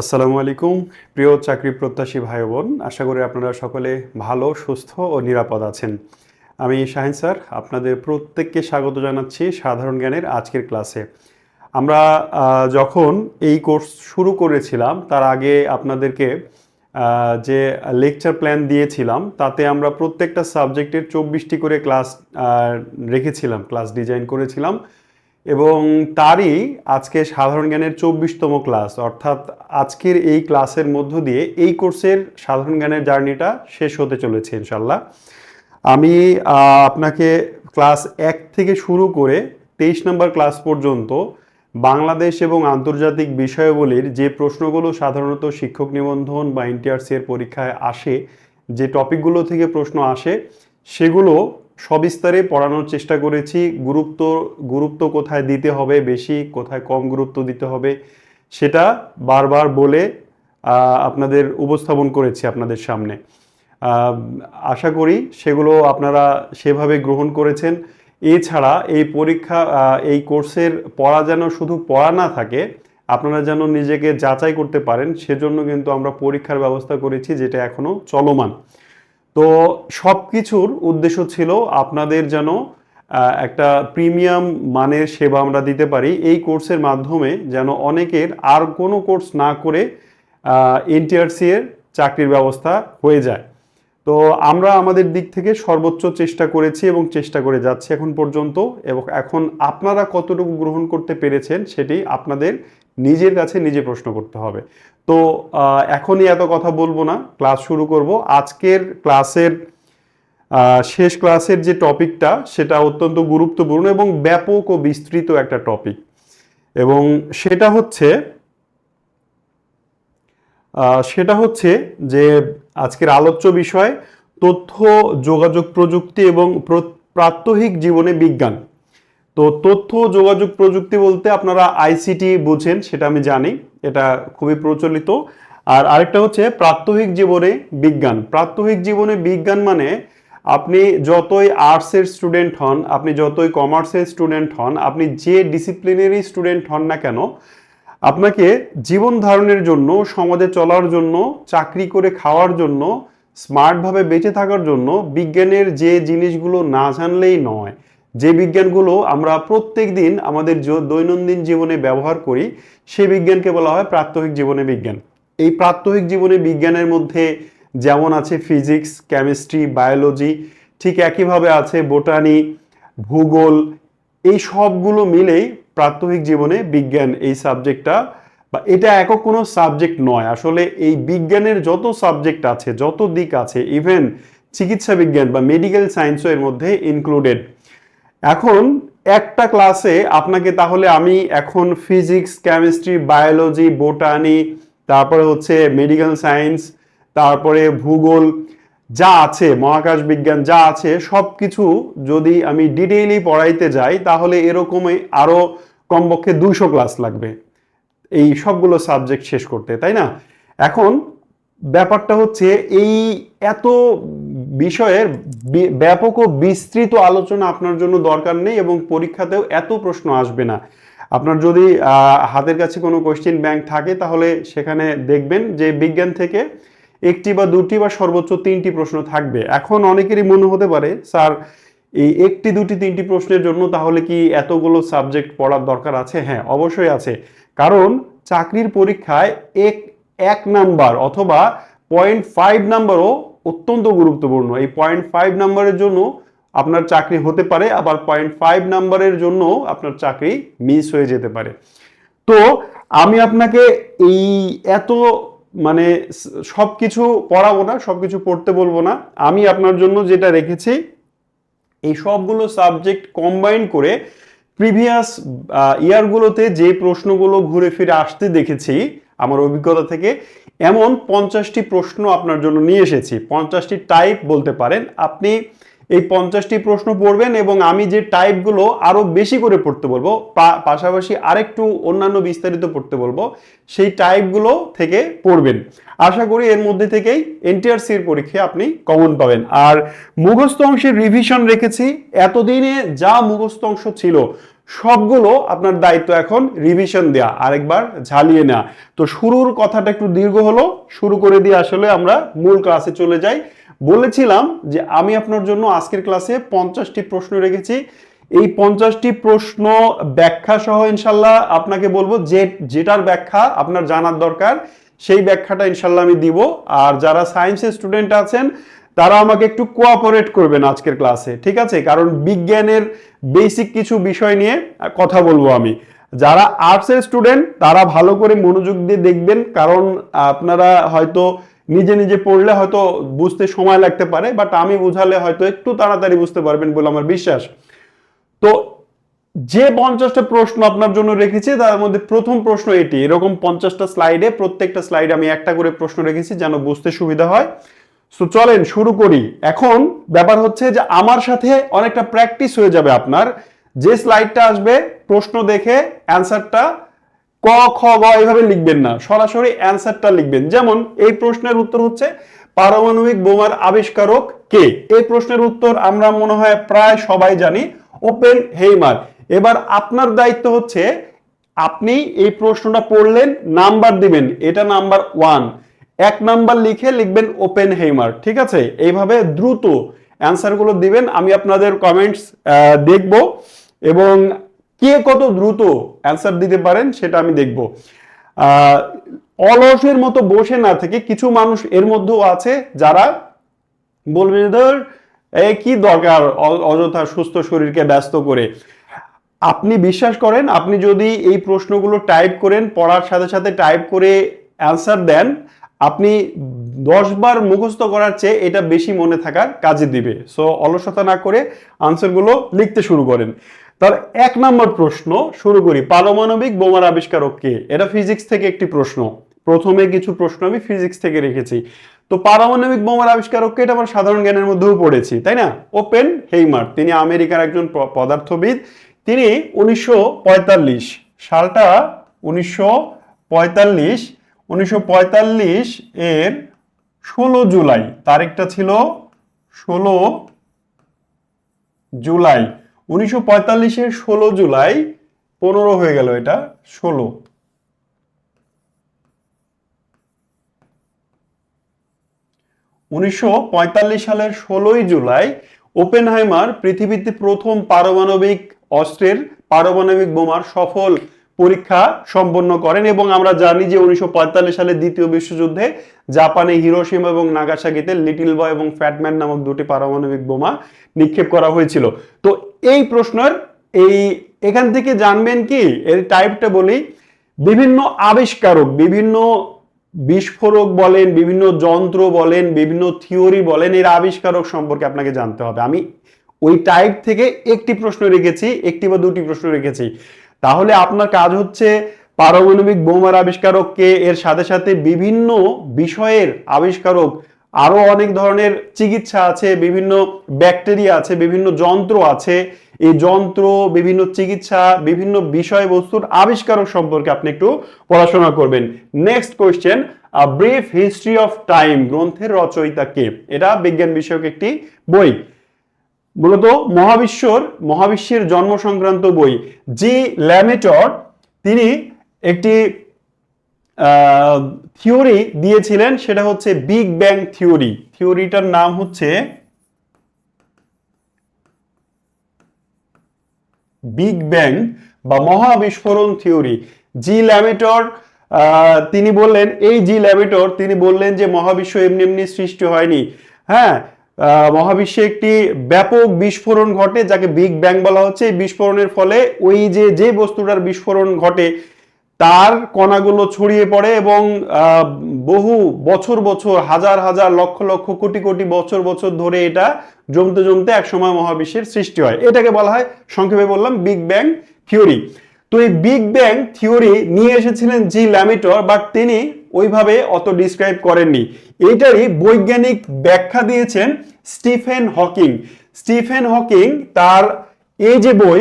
আসসালামু আলাইকুম প্রিয় চাকরি প্রত্যাশী ভাই বোন, আশা করি আপনারা সকলে ভালো, সুস্থ ও নিরাপদ আছেন। আমি শাহিন স্যার আপনাদের প্রত্যেককে স্বাগত জানাচ্ছি সাধারণ জ্ঞানের আজকের ক্লাসে। আমরা যখন এই কোর্স শুরু করেছিলাম তার আগে আপনাদেরকে যে লেকচার প্ল্যান দিয়েছিলাম তাতে আমরা প্রত্যেকটা সাবজেক্টের 24টি করে ক্লাস রেখেছিলাম, ক্লাস ডিজাইন করেছিলাম এবং তারই আজকে সাধারণ জ্ঞানের 24তম ক্লাস, অর্থাৎ আজকের এই ক্লাসের মধ্য দিয়ে এই কোর্সের সাধারণ জ্ঞানের জার্নিটা শেষ হতে চলেছে ইনশাল্লাহ। আমি আপনাকে ক্লাস 1 থেকে শুরু করে 23 নম্বর ক্লাস পর্যন্ত বাংলাদেশ এবং আন্তর্জাতিক বিষয়াবলীর যে প্রশ্নগুলো সাধারণত শিক্ষক নিবন্ধন বা এনটিআরসি এর পরীক্ষায় আসে, যে টপিকগুলো থেকে প্রশ্ন আসে সেগুলো সবিস্তারে পড়ানোর চেষ্টা করেছি। গুরুত্ব কোথায় দিতে হবে বেশি, কোথায় কম গুরুত্ব দিতে হবে সেটা বারবার বলে আপনাদের উপস্থাপন করেছি আপনাদের সামনে। আশা করি সেগুলো আপনারা সেভাবে গ্রহণ করেছেন। এছাড়া এই কোর্সের পড়া যেন শুধু পড়া না থাকে, আপনারা যেন নিজেকে যাচাই করতে পারেন, সেজন্য কিন্তু আমরা পরীক্ষার ব্যবস্থা করেছি, যেটা এখনো চলমান। তো সব কিছুর উদ্দেশ্য ছিল আপনাদের যেন একটা প্রিমিয়াম মানের সেবা আমরা দিতে পারি। এই কোর্সের মাধ্যমে যেন অনেকের আর কোনো কোর্স না করে এনটিআরসি এর চাকরির ব্যবস্থা হয়ে যায়। তো আমরা আমাদের দিক থেকে সর্বোচ্চ চেষ্টা করেছি এবং চেষ্টা করে যাচ্ছি এখন পর্যন্ত, এবং এখন আপনারা কতটুকু গ্রহণ করতে পেরেছেন সেটি আপনাদের নিজের কাছে নিজে প্রশ্ন করতে হবে। তো এখনই এত কথা বলবো না, ক্লাস শুরু করব। আজকের ক্লাসের শেষ ক্লাসের যে টপিকটা সেটা অত্যন্ত গুরুত্বপূর্ণ এবং ব্যাপক ও বিস্তৃত একটা টপিক, এবং সেটা হচ্ছে যে আজকের আলোচ্য বিষয় তথ্য যোগাযোগ প্রযুক্তি এবং প্রাত্যহিক জীবনে বিজ্ঞান। তো তথ্য যোগাযোগ প্রযুক্তি বলতে আপনারা আইসিটি বুঝেন, সেটা আমি জানি, এটা খুবই প্রচলিত। আর আরেকটা হচ্ছে প্রাত্যহিক জীবনে বিজ্ঞান। প্রাত্যহিক জীবনে বিজ্ঞান মানে আপনি যতই আর্টসের স্টুডেন্ট হন, আপনি যতই কমার্সের স্টুডেন্ট হন, আপনি যে ডিসিপ্লিনেরই স্টুডেন্ট হন না কেন, আপনাকে জীবন ধারণের জন্য, সমাজে চলার জন্য, চাকরি করে খাওয়ার জন্য, স্মার্টভাবে বেঁচে থাকার জন্য বিজ্ঞানের যে জিনিসগুলো না জানলেই নয়, যে বিজ্ঞানগুলো আমরা প্রত্যেক দিন আমাদের দৈনন্দিন জীবনে ব্যবহার করি, সেই বিজ্ঞানকে বলা হয় প্রাত্যহিক জীবনে বিজ্ঞান। এই প্রাত্যহিক জীবনে বিজ্ঞানের মধ্যে যেমন আছে ফিজিক্স, কেমিস্ট্রি, বায়োলজি, ঠিক একইভাবে আছে বোটানি, ভূগোল, এই সবগুলো মিলেই প্রাত্যহিক জীবনে বিজ্ঞান এই সাবজেক্টটা, বা এটা একক কোনো সাবজেক্ট নয়। আসলে এই বিজ্ঞানের যত সাবজেক্ট আছে, যত দিক আছে, ইভেন চিকিৎসা বিজ্ঞান বা মেডিকেল সায়েন্সও এর মধ্যে ইনক্লুডেড। এখন একটা ক্লাসে আপনাকে তাহলে আমি এখন ফিজিক্স, কেমিস্ট্রি, বায়োলজি, বোটানি, তারপরে হচ্ছে মেডিকেল সায়েন্স, তারপরে ভূগোল যা আছে, মহাকাশ বিজ্ঞান যা আছে, সব কিছু যদি আমি ডিটেইলি পড়াইতে যাই তাহলে এরকমই আরো কমপক্ষে 200 ক্লাস লাগবে এই সবগুলো সাবজেক্ট শেষ করতে, তাই না? এখন ব্যাপারটা হচ্ছে এই এত বিষয়ের ব্যাপক ও বিস্তৃত আলোচনা আপনার জন্য দরকার নেই, এবং পরীক্ষাতেও এত প্রশ্ন আসবে না। আপনার যদি হাতের কাছে কোনো কোশ্চেন ব্যাংক থাকে তাহলে সেখানে দেখবেন যে বিজ্ঞান থেকে একটি বা দুটি বা সর্বোচ্চ 3টি প্রশ্ন থাকবে। এখন অনেকেরই মনে হতে পারে, স্যার এই একটি, দুটি, 3টি প্রশ্নের জন্য তাহলে কি এতগুলো সাবজেক্ট পড়ার দরকার আছে? হ্যাঁ, অবশ্যই আছে। কারণ চাকরির পরীক্ষায় এক নাম্বার অথবা 0.5 নাম্বারও অত্যন্ত গুরুত্বপূর্ণ। এই 0.5 নাম্বারের জন্য আপনার চাকরি হতে পারে, আবার 0.5 নাম্বারের জন্য আপনার চাকরি মিস হয়ে যেতে পারে। তো আমি আপনাকে এই এত মানে সবকিছু পড়াবো না, সবকিছু পড়তে বলবো না। আমি আপনার জন্য যেটা রেখেছি, এই সবগুলো সাবজেক্ট কম্বাইন করে প্রিভিয়াস ইয়ারগুলোতে যে প্রশ্নগুলো ঘুরে ফিরে আসতে দেখেছি আমার অভিজ্ঞতা থেকে, এমন 50টি প্রশ্ন আপনার জন্য নিয়ে এসেছি। 50টি টাইপ বলতে পারেন। আপনি এই 50টি প্রশ্ন পড়বেন এবং আমি যে টাইপগুলো আরো বেশি করে পড়তে বলবো, পাশাপাশি আরেকটু অন্যান্য বিস্তারিত পড়তে বলবো, সেই টাইপগুলো থেকে পড়বেন। আশা করি এর মধ্যে থেকেই এনটিআরসি এর পরীক্ষায় আপনি কমন পাবেন। আর মুখস্থ অংশের রিভিশন রেখেছি। এতদিনে যা মুখস্থ অংশ ছিল সবগুলো আপনার দায়িত্ব এখন রিভিশন দেয়া, আরেকবার ঝালিয়ে নেওয়া। তো শুরুর কথাটা একটু দীর্ঘ হলো, শুরু করে দিয়ে আসলে আমরা মূল ক্লাসে চলে যাই। বলেছিলাম যে আমি আপনার জন্য আজকের ক্লাসে 50টি প্রশ্ন রেখেছি। এই 50টি প্রশ্ন ব্যাখ্যা সহ ইনশাল্লাহ আপনাকে বলবো, যেটার ব্যাখ্যা আপনার জানার দরকার সেই ব্যাখ্যাটা ইনশাল্লাহ আমি দিব। আর যারা সায়েন্সের স্টুডেন্ট আছেন তারা আমাকে একটু কোঅপারেট করবেন আজকের ক্লাসে, ঠিক আছে? কারণ বিজ্ঞানের বেসিক কিছু বিষয় নিয়ে কথা বলবো আমি। যারা আর্টসের স্টুডেন্ট তারা ভালো করে মনোযোগ দিয়ে দেখবেন, কারণ আপনারা হয়তো নিজে নিজে পড়লে হয়তো বুঝতে সময় লাগতে পারে, বাট আমি বুঝালে হয়তো একটু তাড়াতাড়ি বুঝতে পারবেন বলে আমার বিশ্বাস। তো যে 50টা প্রশ্ন আপনার জন্য রেখেছি তার মধ্যে প্রথম প্রশ্ন এটি। এরকম 50টা স্লাইডে, প্রত্যেকটা স্লাইডে আমি একটা করে প্রশ্ন রেখেছি যেন বুঝতে সুবিধা হয়। সো চলেন শুরু করি। এখন ব্যাপার হচ্ছে যে আমার সাথে অনেকটা প্র্যাকটিস হয়ে যাবে আপনার। যে স্লাইডটা আসবে প্রশ্ন দেখে অ্যান্সারটা ক খ গ এইভাবে লিখবেন না, সরাসরি অ্যান্সারটা লিখবেন। যেমন এই প্রশ্নের উত্তর হচ্ছে পারমাণবিক বোমার আবিষ্কারক কে। এই প্রশ্নের উত্তর আমরা মনে হয় প্রায় সবাই জানি, ওপেনহেইমার। এবার আপনার দায়িত্ব হচ্ছে আপনি এই প্রশ্নটা পড়লেন, নাম্বার দিবেন, এটা নাম্বার 1, 1 নাম্বার লিখে লিখবেন ওপেনহেইমার, ঠিক আছে? এইভাবে দ্রুত অ্যান্সারগুলো দিবেন। আমি আপনাদের কমেন্টস দেখব এবং কে কত দ্রুত অ্যান্সার দিতে পারেন সেটা আমি দেখব। অলসের মতো বসে না থেকে কিছু মানুষ এর মধ্যেও আছে যারা বলবে ধর কি দরকার অযথা সুস্থ শরীরকে ব্যস্ত করে। আপনি বিশ্বাস করেন, আপনি যদি এই প্রশ্নগুলো টাইপ করেন, পড়ার সাথে সাথে টাইপ করে অ্যান্সার দেন, আপনি 10 বার মুখস্থ করার চেয়ে এটা বেশি মনে থাকার কাজে দিবে। সো অলসতা না করে আনসারগুলো লিখতে শুরু করেন। তার 1 নম্বর প্রশ্ন শুরু করি। পারমাণবিক বোমার আবিষ্কারক কে? এটা ফিজিক্স থেকে একটি প্রশ্ন। প্রথমে কিছু প্রশ্ন আমি ফিজিক্স থেকে রেখেছি। তো পারমাণবিক বোমার আবিষ্কারক কে, এটা আমরা সাধারণ জ্ঞানের মধ্যেও পড়েছি, তাই না? ওপেনহেইমার। তিনি আমেরিকার একজন পদার্থবিদ। তিনি 1945 সালটা 1945 এর 16 জুলাই, তারিখটা ছিল 16 জুলাই 1945-এর 16 জুলাই, 15 হয়ে গেল, এটা 16, 1945 সালের 16 জুলাই ওপেনহাইমার পৃথিবীতে প্রথম পারমাণবিক অস্ত্রের, পারমাণবিক বোমার সফল পরীক্ষা সম্পন্ন করেন। এবং আমরা জানি যে 1945 সালে দ্বিতীয় বিশ্বযুদ্ধে জাপানে হিরোশিমা এবং নাগাসাকিতে লিটল বয় এবং ফ্যাটম্যান নামক দুটি পারমাণবিক বোমা নিক্ষেপ করা হয়েছিল। তো এই প্রশ্নের এখান থেকে জানবেন কি, এর টাইপটা বলি, বিভিন্ন আবিষ্কারক, বিভিন্ন বিস্ফোরক বলেন, বিভিন্ন যন্ত্র বলেন, বিভিন্ন থিওরি বলেন, এর আবিষ্কারক সম্পর্কে আপনাকে জানতে হবে। আমি ওই টাইপ থেকে একটি প্রশ্ন রেখেছি, একটি বা দুটি প্রশ্ন রেখেছি। তাহলে আপনার কাজ হচ্ছে পারমাণবিক বোমার আবিষ্কারক কে, এর সাথে সাথে বিভিন্ন বিষয়ের আবিষ্কারক, আরো অনেক ধরনের চিকিৎসা আছে, বিভিন্ন ব্যাকটেরিয়া আছে, বিভিন্ন যন্ত্র আছে, এই যন্ত্র, বিভিন্ন চিকিৎসা, বিভিন্ন বিষয়বস্তুর আবিষ্কারক সম্পর্কে আপনি একটু পড়াশোনা করবেন। Next question, a brief history of time গ্রন্থের রচয়িতা কে? এটা বিজ্ঞান বিষয়ক একটি বই, মূলত মহাবিশ্বের জন্ম সংক্রান্ত বই। জি ল্যামেটর তিনি একটি থিওরি দিয়েছিলেন, সেটা হচ্ছে বিগ ব্যাং থিওরি। থিওরিটার নাম হচ্ছে বিগ ব্যাং বা মহাবিস্ফোরণ থিওরি। জি ল্যামেটর তিনি বললেন, তিনি বললেন যে মহাবিশ্ব এমনি এমনি সৃষ্টি হয়নি। হ্যাঁ, মহাবিশ্বে একটি ব্যাপক বিস্ফোরণ ঘটে যাকে বিগ ব্যাং বলা হচ্ছে। এই বিস্ফোরণের ফলে ওই যে বস্তুটার বিস্ফোরণ ঘটে তার কণাগুলো ছড়িয়ে পড়ে এবং বহু বছর হাজার হাজার লক্ষ লক্ষ কোটি কোটি বছর ধরে এটা জমতে জমতে একসময় মহাবিশ্বের সৃষ্টি হয়। এটাকে বলা হয়, সংক্ষেপে বললাম, বিগ ব্যাং থিওরি। তো এই বিগ ব্যাং থিওরি নিয়ে এসেছিলেন জি ল্যামেটর, বাট তিনি ওইভাবে অত ডিসক্রাইব করেননি। এইটারই বৈজ্ঞানিক ব্যাখ্যা দিয়েছেন স্টিফেন হকিং। স্টিফেন হকিং তার এই যে বই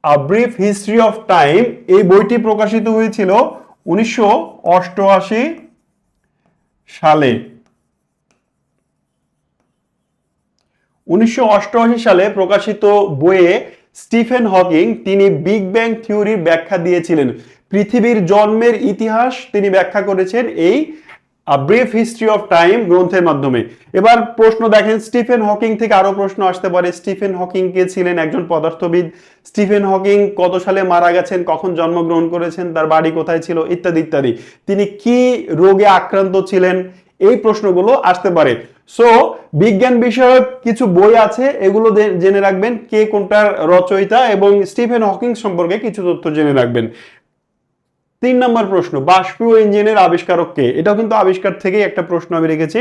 a brief history of time, এই বইটি প্রকাশিত হয়েছিল 1988 সালে। 1988 সালে প্রকাশিত বইয়ে স্টিফেন হকিং তিনি বিগ ব্যাং থিওরির ব্যাখ্যা দিয়েছিলেন। পৃথিবীর জন্মের ইতিহাস তিনি ব্যাখ্যা করেছেন এই ব্রিফ হিস্ট্রি অফ টাইম গ্রন্থের মাধ্যমে। এবার প্রশ্ন দেখেন, স্টিফেন হকিং থেকে আরো প্রশ্ন আসতে পারে। স্টিফেন হকিং কে ছিলেন? একজন পদার্থবিদ। স্টিফেন হকিং কত সালে মারা গেছেন, কখন জন্মগ্রহণ করেছেন, তার বাড়ি কোথায় ছিল, ইত্যাদি ইত্যাদি। তিনি কি রোগে আক্রান্ত ছিলেন, এই প্রশ্নগুলো আসতে পারে। সো বিজ্ঞান বিষয়ক কিছু বই আছে, এগুলো জেনে রাখবেন কে কোনটার রচয়িতা, এবং স্টিফেন হকিং সম্পর্কে কিছু তথ্য জেনে রাখবেন। 3 নম্বর প্রশ্ন, বাষ্পীয় ইঞ্জিনের আবিষ্কারক কে? এটাও কিন্তু আবিষ্কার থেকেই একটা প্রশ্ন আমি রেখেছি।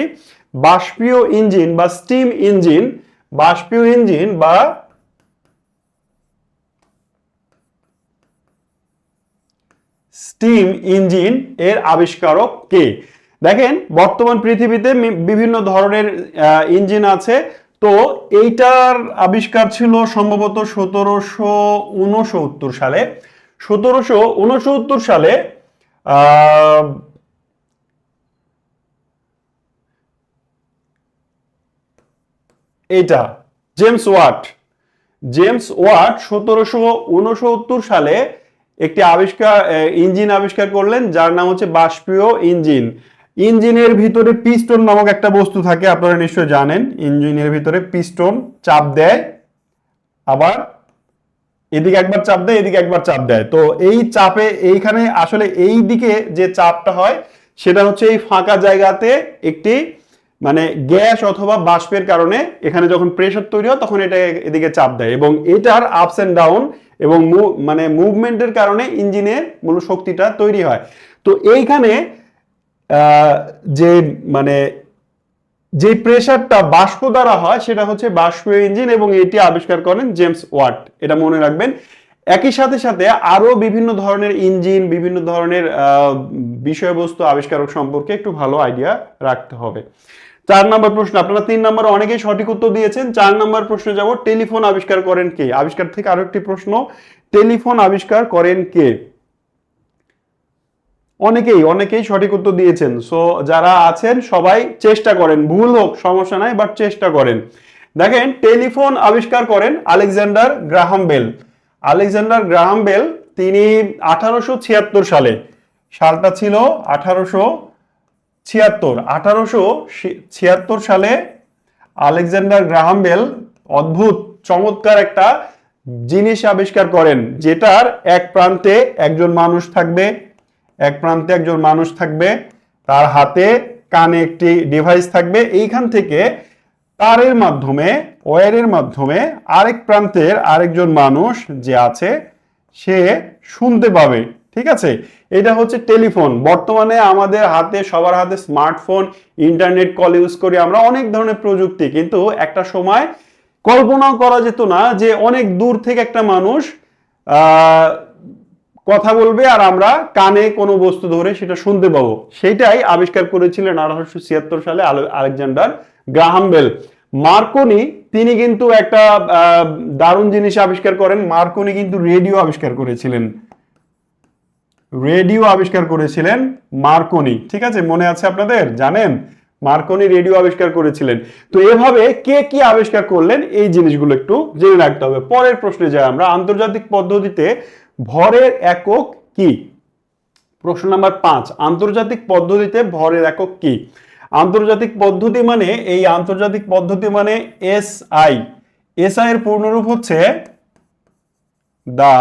বাষ্পীয় ইঞ্জিন বা স্টিম ইঞ্জিন, বাষ্পীয় ইঞ্জিন বা স্টিম ইঞ্জিন এর আবিষ্কারক কে? দেখেন, বর্তমান পৃথিবীতে বিভিন্ন ধরনের ইঞ্জিন আছে। তো এইটার আবিষ্কার ছিল সম্ভবত 1769 সালে। 1769 সালে এইটা জেমস ওয়াট 1769 সালে একটি ইঞ্জিন আবিষ্কার করলেন, যার নাম হচ্ছে বাষ্পীয় ইঞ্জিন। ইঞ্জিনের ভিতরে পিস্টন নামক একটা বস্তু থাকে, আপনারা নিশ্চয়ই জানেন। ইঞ্জিনের ভিতরে পিস্টন চাপ দেয়, আবার এদিকে একবার চাপ দেয়, এদিকে একবার চাপ দেয়। তো এই চাপে এইখানে আসলে এই দিকে যে চাপটা হয় সেটা হচ্ছে এই ফাঁকা জায়গাতে একটি মানে গ্যাস অথবা বাষ্পের কারণে এখানে যখন প্রেসার তৈরি হয় তখন এটা এদিকে চাপ দেয়, এবং এটার আপস এন্ড ডাউন এবং মানে মুভমেন্টের কারণে ইঞ্জিনের মূল শক্তিটা তৈরি হয়। তো এইখানে যে মানে যে প্রেসারটা বাষ্প দ্বারা হয় সেটা হচ্ছে বাষ্পীয় ইঞ্জিন, এবং এটি আবিষ্কার করেন জেমস ওয়াট। এটা মনে রাখবেন। একই সাথে সাথে আরো বিভিন্ন ধরনের ইঞ্জিন, বিভিন্ন ধরনের বিষয়বস্তু আবিষ্কারক সম্পর্কে একটু ভালো আইডিয়া রাখতে হবে। 4 নম্বর প্রশ্ন, আপনারা 3 নম্বরে অনেকেই সঠিক উত্তর দিয়েছেন। 4 নম্বর প্রশ্নে যাব, টেলিফোন আবিষ্কার করেন কে? আবিষ্কার থেকে আরো একটি প্রশ্ন, টেলিফোন আবিষ্কার করেন কে? অনেকেই সঠিক উত্তর দিয়েছেন। সো যারা আছেন সবাই চেষ্টা করেন, ভুল হোক সমস্যা নাই, বাট চেষ্টা করেন। দেখেন, টেলিফোন আবিষ্কার করেন Alexander Graham Bell. Alexander Graham Bell তিনি 1876 সালে, সালটা ছিল 1876। 1876 সালে আলেকজান্ডার গ্রাহাম বেল অদ্ভুত চমৎকার একটা জিনিস আবিষ্কার করেন, যেটার এক প্রান্তে একজন মানুষ থাকবে, তার হাতে কানে একটি ডিভাইস থাকবে। এইখান থেকে ওয়্যারের মাধ্যমে আরেক প্রান্তের আরেকজন মানুষ যে আছে সে শুনতে পাবে। ঠিক আছে, এটা হচ্ছে টেলিফোন। বর্তমানে আমাদের হাতে, সবার হাতে স্মার্টফোন, ইন্টারনেট কল ইউজ করি আমরা, অনেক ধরনের প্রযুক্তি। কিন্তু একটা সময় কল্পনাও করা যেত না যে অনেক দূর থেকে একটা মানুষ কথা বলবে আর আমরা কানে কোনো বস্তু ধরে সেটা শুনতে পাবো। সেটাই আবিষ্কার করেছিলেন 1876 সালে আলেকজান্ডার গ্রাহাম বেল। মার্কনি তিনি কিন্তু একটা দারুণ জিনিস আবিষ্কার করেন। মার্কনি কিন্তু রেডিও আবিষ্কার করেছিলেন মার্কনি। ঠিক আছে, মনে আছে আপনাদের? জানেন মার্কনি রেডিও আবিষ্কার করেছিলেন। তো এভাবে কে কি আবিষ্কার করলেন এই জিনিসগুলো একটু জেনে রাখতে হবে। পরের প্রশ্নে যাই আমরা, আন্তর্জাতিক পদ্ধতিতে ভরের একক কি? প্রশ্ন নাম্বার 5, আন্তর্জাতিক পদ্ধতিতে ভরের একক কি? আন্তর্জাতিক পদ্ধতি মানে এসআই। এসআই এর পূর্ণরূপ হচ্ছে দা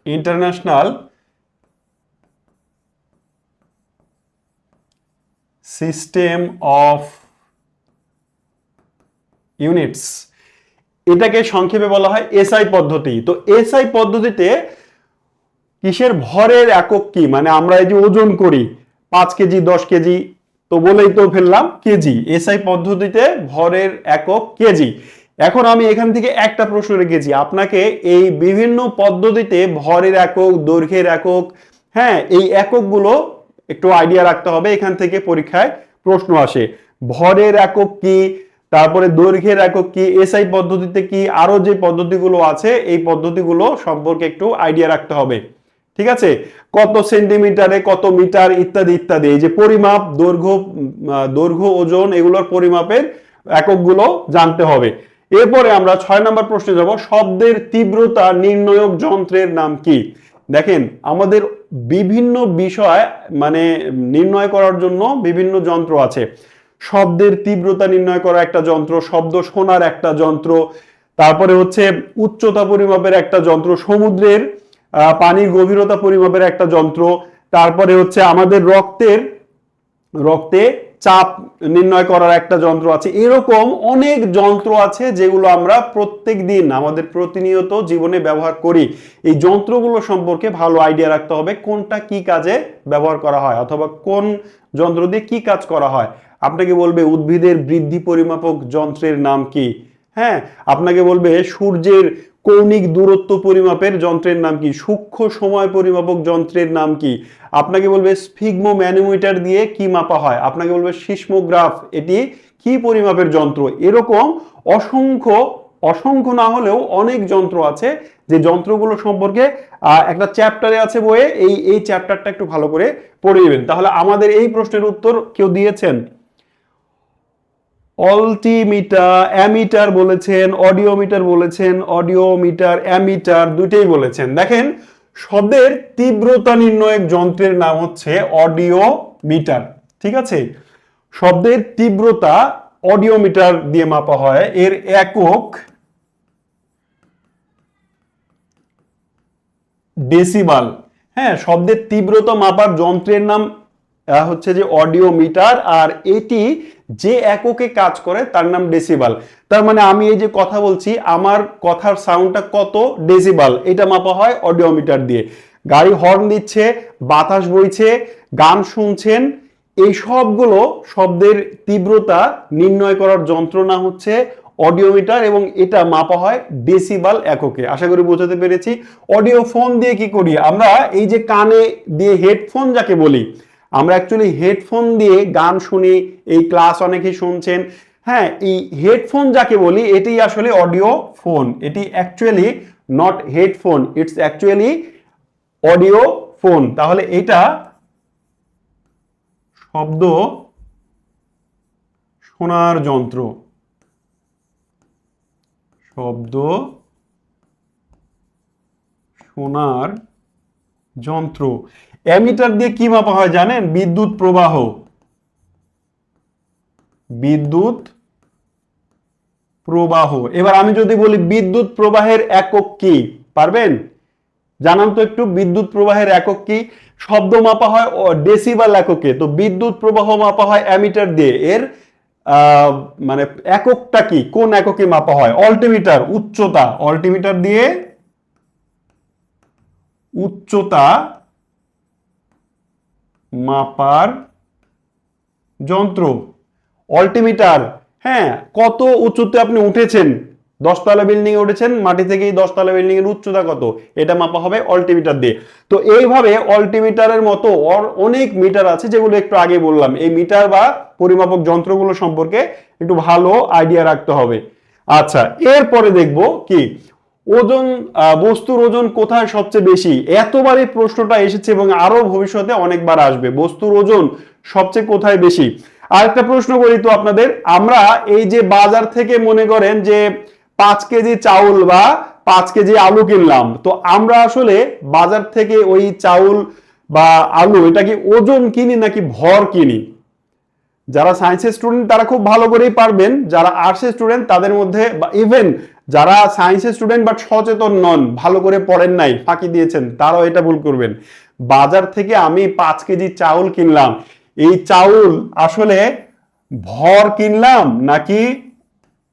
ইন্টারন্যাশনাল সিস্টেম অফ ইউনিটস। এটাকে সংক্ষেপে বলা হয় এসআই পদ্ধতি। তো এসআই পদ্ধতিতে কিসের ভরের একক কি? মানে আমরা এই যে ওজন করি 5 কেজি 10 কেজি, তো বলেই তো ফেললাম কেজি। এসআই পদ্ধতিতে ভরের একক কেজি। এখন আমি এখান থেকে একটা প্রশ্ন রেখেছি আপনাকে, এই বিভিন্ন পদ্ধতিতে ভরের একক, দৈর্ঘ্যের একক, হ্যাঁ, এই এককগুলো একটু আইডিয়া রাখতে হবে। এখান থেকে পরীক্ষায় প্রশ্ন আসে। ভরের একক কি, তারপরে দৈর্ঘ্যের একক কি, এসআই পদ্ধতিতে কি, আরো যে পদ্ধতিগুলো আছে এই পদ্ধতিগুলো সম্পর্কে একটু আইডিয়া রাখতে হবে। ঠিক আছে, কত সেন্টিমিটারে কত মিটার ইত্যাদি ইত্যাদি, এই যে পরিমাপ, দৈর্ঘ্য ওজন, এগুলোর পরিমাপের এককগুলো জানতে হবে। এরপরে আমরা 6 নম্বর প্রশ্নে যাব, শব্দের তীব্রতা নির্ণায়ক যন্ত্রের নাম কি? দেখেন আমাদের বিভিন্ন বিষয় মানে নির্ণয় করার জন্য বিভিন্ন যন্ত্র আছে। শব্দের তীব্রতা নির্ণয় করা একটা যন্ত্র, শব্দ শোনার একটা যন্ত্র, তারপরে হচ্ছে উচ্চতা পরিমাপের একটা যন্ত্র, সমুদ্রের পানির গভীরতা পরিমাপের একটা যন্ত্র, তারপরে হচ্ছে আমাদের রক্তে চাপ নির্ণয় করার একটা যন্ত্র আছে। এরকম অনেক যন্ত্র আছে যেগুলো আমরা প্রত্যেক দিন আমাদের প্রতিনিয়ত জীবনে ব্যবহার করি। এই যন্ত্রগুলো সম্পর্কে ভালো আইডিয়া রাখতে হবে, কোনটা কি কাজে ব্যবহার করা হয় অথবা কোন যন্ত্র দিয়ে কি কাজ করা হয়। আপনাকে বলবে উদ্ভিদের বৃদ্ধি পরিমাপক যন্ত্রের নাম কি, হ্যাঁ, আপনাকে বলবে সূর্যের কৌণিক দূরত্ব পরিমাপের যন্ত্রের নাম কি, সূক্ষ্ম সময় পরিমাপক যন্ত্রের নাম কি, আপনাকে বলবে স্ফিগমো ম্যানোমিটার দিয়ে কি মাপা হয়, আপনাকে বলবে সিসমোগ্রাফ এটি কি পরিমাপের যন্ত্র। এরকম অসংখ্য অসংখ্য না হলেও অনেক যন্ত্র আছে যে যন্ত্রগুলো সম্পর্কে একটা চ্যাপ্টারে আছে বইয়ে, এই চ্যাপ্টারটা একটু ভালো করে পড়ে নেবেন। তাহলে আমাদের এই প্রশ্নের উত্তর কেউ দিয়েছেন? অল্টিমিটার, অ্যামিটার বলেছেন, অডিওমিটার বলেছেন, অডিওমিটার অ্যামিটার দুইটাই বলেছেন। দেখেন শব্দের তীব্রতা নির্ণয়ক যন্ত্রের নাম হচ্ছে অডিওমিটার, ঠিক আছে। শব্দের তীব্রতা অডিওমিটার দিয়ে মাপা হয়, এর একক ডেসিবাল। হ্যাঁ, শব্দের তীব্রতা মাপার যন্ত্রের নাম হচ্ছে যে অডিওমিটার, আর এটি যে এককে কাজ করে তার নাম ডেসিবাল। তার মানে আমি এই যে কথা বলছি, আমার কথার সাউন্ডটা কত ডেসিবাল, এটা মাপা হয় অডিওমিটার দিয়ে। গাড়ি হর্ন দিচ্ছে, বাতাস বইছে, গান শুনছেন, এই সবগুলো শব্দের তীব্রতা নির্ণয় করার যন্ত্র নাম হচ্ছে অডিওমিটার, এবং এটা মাপা হয় ডেসিবাল এককে। আশা করি বোঝাতে পেরেছি। অডিও ফোন দিয়ে কি করি আমরা, এই যে কানে দিয়ে হেডফোন যাকে বলি, আমরা অ্যাকচুয়ালি হেডফোন দিয়ে গান শুনি, এই ক্লাস অনেকেই শুনছেন, হ্যাঁ, এই হেডফোন যাকে বলি এটি আসলে অডিও ফোন, এটি actually not headphone, it's actually audio phone. তাহলে এটা শব্দ শোনার যন্ত্র, শব্দ শোনার যন্ত্র। অ্যামিটার দিয়ে কি মাপা হয় জানেন? বিদ্যুৎ প্রবাহ, বিদ্যুৎ প্রবাহ। এবার আমি যদি বলি বিদ্যুৎ প্রবাহের একক কি, পারবেন? জানান তো একটু, বিদ্যুৎ প্রবাহের একক কি? শব্দ মাপা হয় ডেসিবাল এককে, তো বিদ্যুৎ প্রবাহ মাপা হয় অ্যামিটার দিয়ে, এর মানে এককটা কি, কোন এককে মাপা হয়? অল্টিমিটার, উচ্চতা, অল্টিমিটার দিয়ে উচ্চতা মাপার যন্ত্র অল্টিমিটার। হ্যাঁ, কত উঁচুতে আপনি উঠেছেন, 10 তলা বিল্ডিং এ উঠেছেন, মাটি থেকে 10 তলা বিল্ডিং এর উচ্চতা কত, এটা মাপা হবে অল্টিমিটার দিয়ে। তো এইভাবে অল্টিমিটারের মতো অনেক মিটার আছে যেগুলো একটু আগে বললাম। এই মিটার বা পরিমাপক যন্ত্রগুলো সম্পর্কে একটু ভালো আইডিয়া রাখতে হবে। আচ্ছা, এরপরে দেখব কি, ওজন, বস্তুর ওজন কোথায় সবচেয়ে বেশি? এতবার এই প্রশ্নটা এসেছে এবং আরো ভবিষ্যতে অনেকবার আসবে, বস্তুর ওজন সবচেয়ে কোথায় বেশি। আরেকটা প্রশ্ন করি তো আপনাদের, আমরা এই যে বাজার থেকে মনে করেন যে 5 কেজি চাউল বা 5 কেজি আলু কিনলাম, তো আমরা আসলে বাজার থেকে ওই চাউল বা আলু এটা কি ওজন কিনি নাকি ভর কিনি? যারা সায়েন্সের স্টুডেন্ট তারা খুব ভালো করেই পারবেন, যারা আর্টসের স্টুডেন্ট তাদের মধ্যে, বা ইভেন যারা সায়েন্সের স্টুডেন্ট বাট সচেতন নন, ভালো করে পড়েন নাই, ফাঁকি দিয়েছেন, তারাও এটা ভুল করবেন। বাজার থেকে আমি 5 কেজি চাউল কিনলাম, এই চাউল আসলে ভর কিনলাম নাকি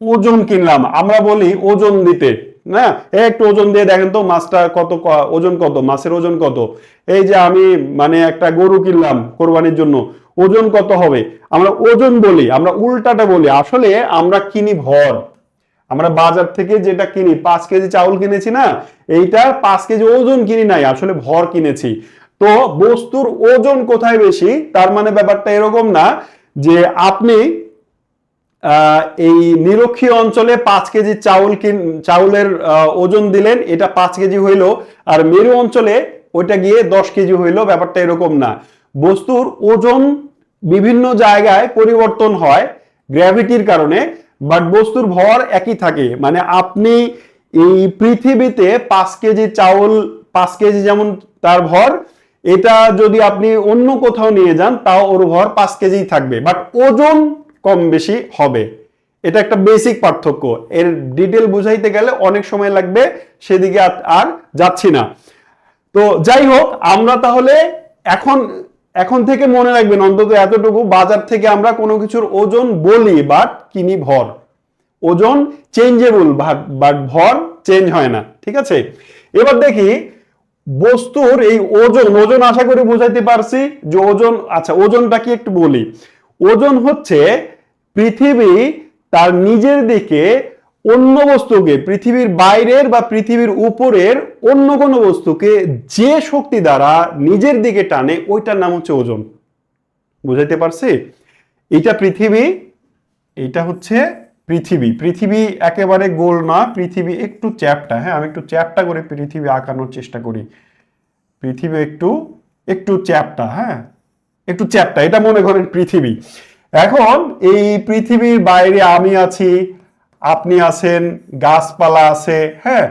ওজন কিনলাম? আমরা বলি ওজন দিতে, না, একটু ওজন দিয়ে দেখেন তো মাছটা কত, ওজন কত, মাছের ওজন কত। এই যে আমি মানে একটা গরু কিনলাম কোরবানির জন্য, ওজন কত হবে, আমরা ওজন বলি, আমরা উল্টাটা বলি, আসলে আমরা কিনি ভর। আমরা বাজার থেকে যেটা কিনি, 5 কেজি চাউল কিনেছি না, এইটা 5 কেজি ওজন কিনি নাই, আসলে ভর কিনেছি। তো বস্তুর ওজন কোথায় বেশি, তার মানে ব্যাপারটা এরকম না যে আপনি এই নিরক্ষীয় অঞ্চলে 5 কেজি চাউলের ওজন দিলেন, এটা 5 কেজি হইল, আর মেরু অঞ্চলে ওইটা গিয়ে 10 কেজি হইলো, ব্যাপারটা এরকম না। বস্তুর ওজন বিভিন্ন জায়গায় পরিবর্তন হয় গ্র্যাভিটির কারণে, বাট বস্তুর ভর একই থাকে। মানে আপনি এই পৃথিবীতে 5 কেজি চাউল, 5 কেজি যেমন তার ভর, এটা যদি আপনি অন্য কোথাও নিয়ে যান তাও ওর ভর 5 কেজি থাকবে, বাট ওজন কম বেশি হবে। এটা একটা বেসিক পার্থক্য। এর ডিটেল বুঝাইতে গেলে অনেক সময় লাগবে, সেদিকে আর যাচ্ছি না। তো যাই হোক, আমরা তাহলে এখন এখন থেকে মনে রাখবেন অন্তত এতটুকু, বাজার থেকে আমরা কোনো কিছুর ওজন বলি বাট কিনি ভর। ওজন চেঞ্জেবল, বাট ভর চেঞ্জ হয় না, ঠিক আছে? এবার দেখি বস্তুর এই ওজন, ওজন আশা করি বুঝাইতে পারছি যে ওজন, আচ্ছা ওজনটা কি একটু বলি। ওজন হচ্ছে পৃথিবী তার নিজের দিকে অন্য বস্তুকে, পৃথিবীর বাইরের বা পৃথিবীর উপরের অন্য কোনো বস্তুকে যে শক্তি দ্বারা নিজের দিকে টানে, ওইটার নাম হচ্ছে ওজন। বুঝাইতে পারছি? এটা পৃথিবী, এটা হচ্ছে পৃথিবী। পৃথিবী একেবারে গোল না, পৃথিবী একটু চ্যাপ্টা। হ্যাঁ, আমি একটু চ্যাপ্টা করে পৃথিবী আঁকানোর চেষ্টা করি। পৃথিবী একটু একটু চ্যাপ্টা, হ্যাঁ একটু চ্যাপ্টা, এটা মনে করেন পৃথিবী। এখন এই পৃথিবীর বাইরে আমি আছি, আপনি আছেন, গাছপালা আছে, হ্যাঁ,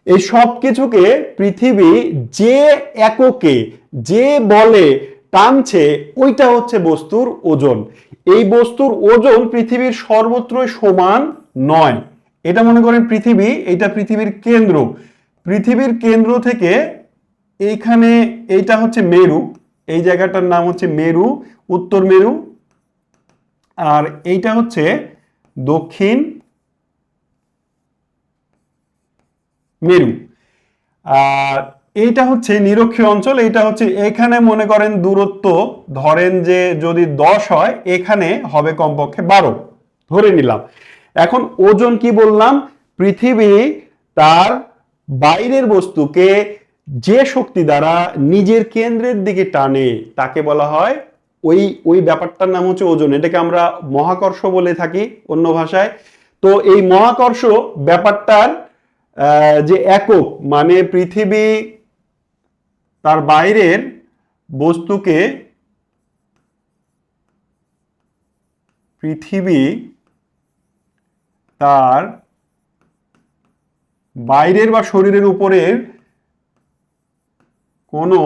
এই সব কিছুকে পৃথিবী যে এককে, যে বলে টানছে, ওইটা হচ্ছে বস্তুর ওজন। এই বস্তুর ওজন পৃথিবীর সর্বত্রই সমান নয়। এটা মনে করেন পৃথিবী, এটা পৃথিবীর কেন্দ্র। পৃথিবীর কেন্দ্র থেকে এইখানে, এইটা হচ্ছে মেরু, এই জায়গাটার নাম হচ্ছে মেরু, উত্তর মেরু, আর এইটা হচ্ছে দক্ষিণ মেরু। আর এইটা হচ্ছে নিরক্ষীয় অঞ্চল। এইটা হচ্ছে, এখানে মনে করেন দূরত্ব ধরেন যে যদি 10 হয়, এখানে হবে কমপক্ষে 12, ধরে নিলাম। এখন ওজন কি বললাম? পৃথিবী তার বাইরের বস্তুকে যে শক্তি দ্বারা নিজের কেন্দ্রের দিকে টানে, তাকে বলা হয়, ওই ব্যাপারটার নাম হচ্ছে ওজন। এটাকে আমরা মহাকর্ষ বলে থাকি অন্য ভাষায়। তো এই মহাকর্ষ ব্যাপারটার যে একক, মানে পৃথিবী তার বাইরের বস্তুকে, পৃথিবী তার বাইরের বা শরীরের উপরের কোনো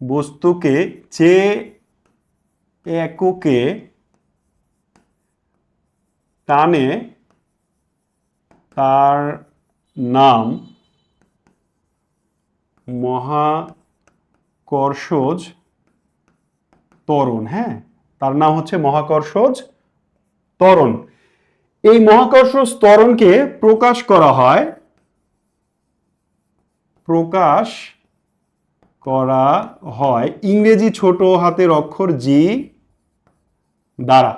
বস্তুকে যে এককে টানে, তার নাম মহাকর্ষজ ত্বরণ। হ্যাঁ, তার নাম হচ্ছে মহাকর্ষজ ত্বরণ। এই মহাকর্ষজ ত্বরণকে প্রকাশ করা হয়, ইংরেজি ছোট হাতের অক্ষর জি দ্বারা।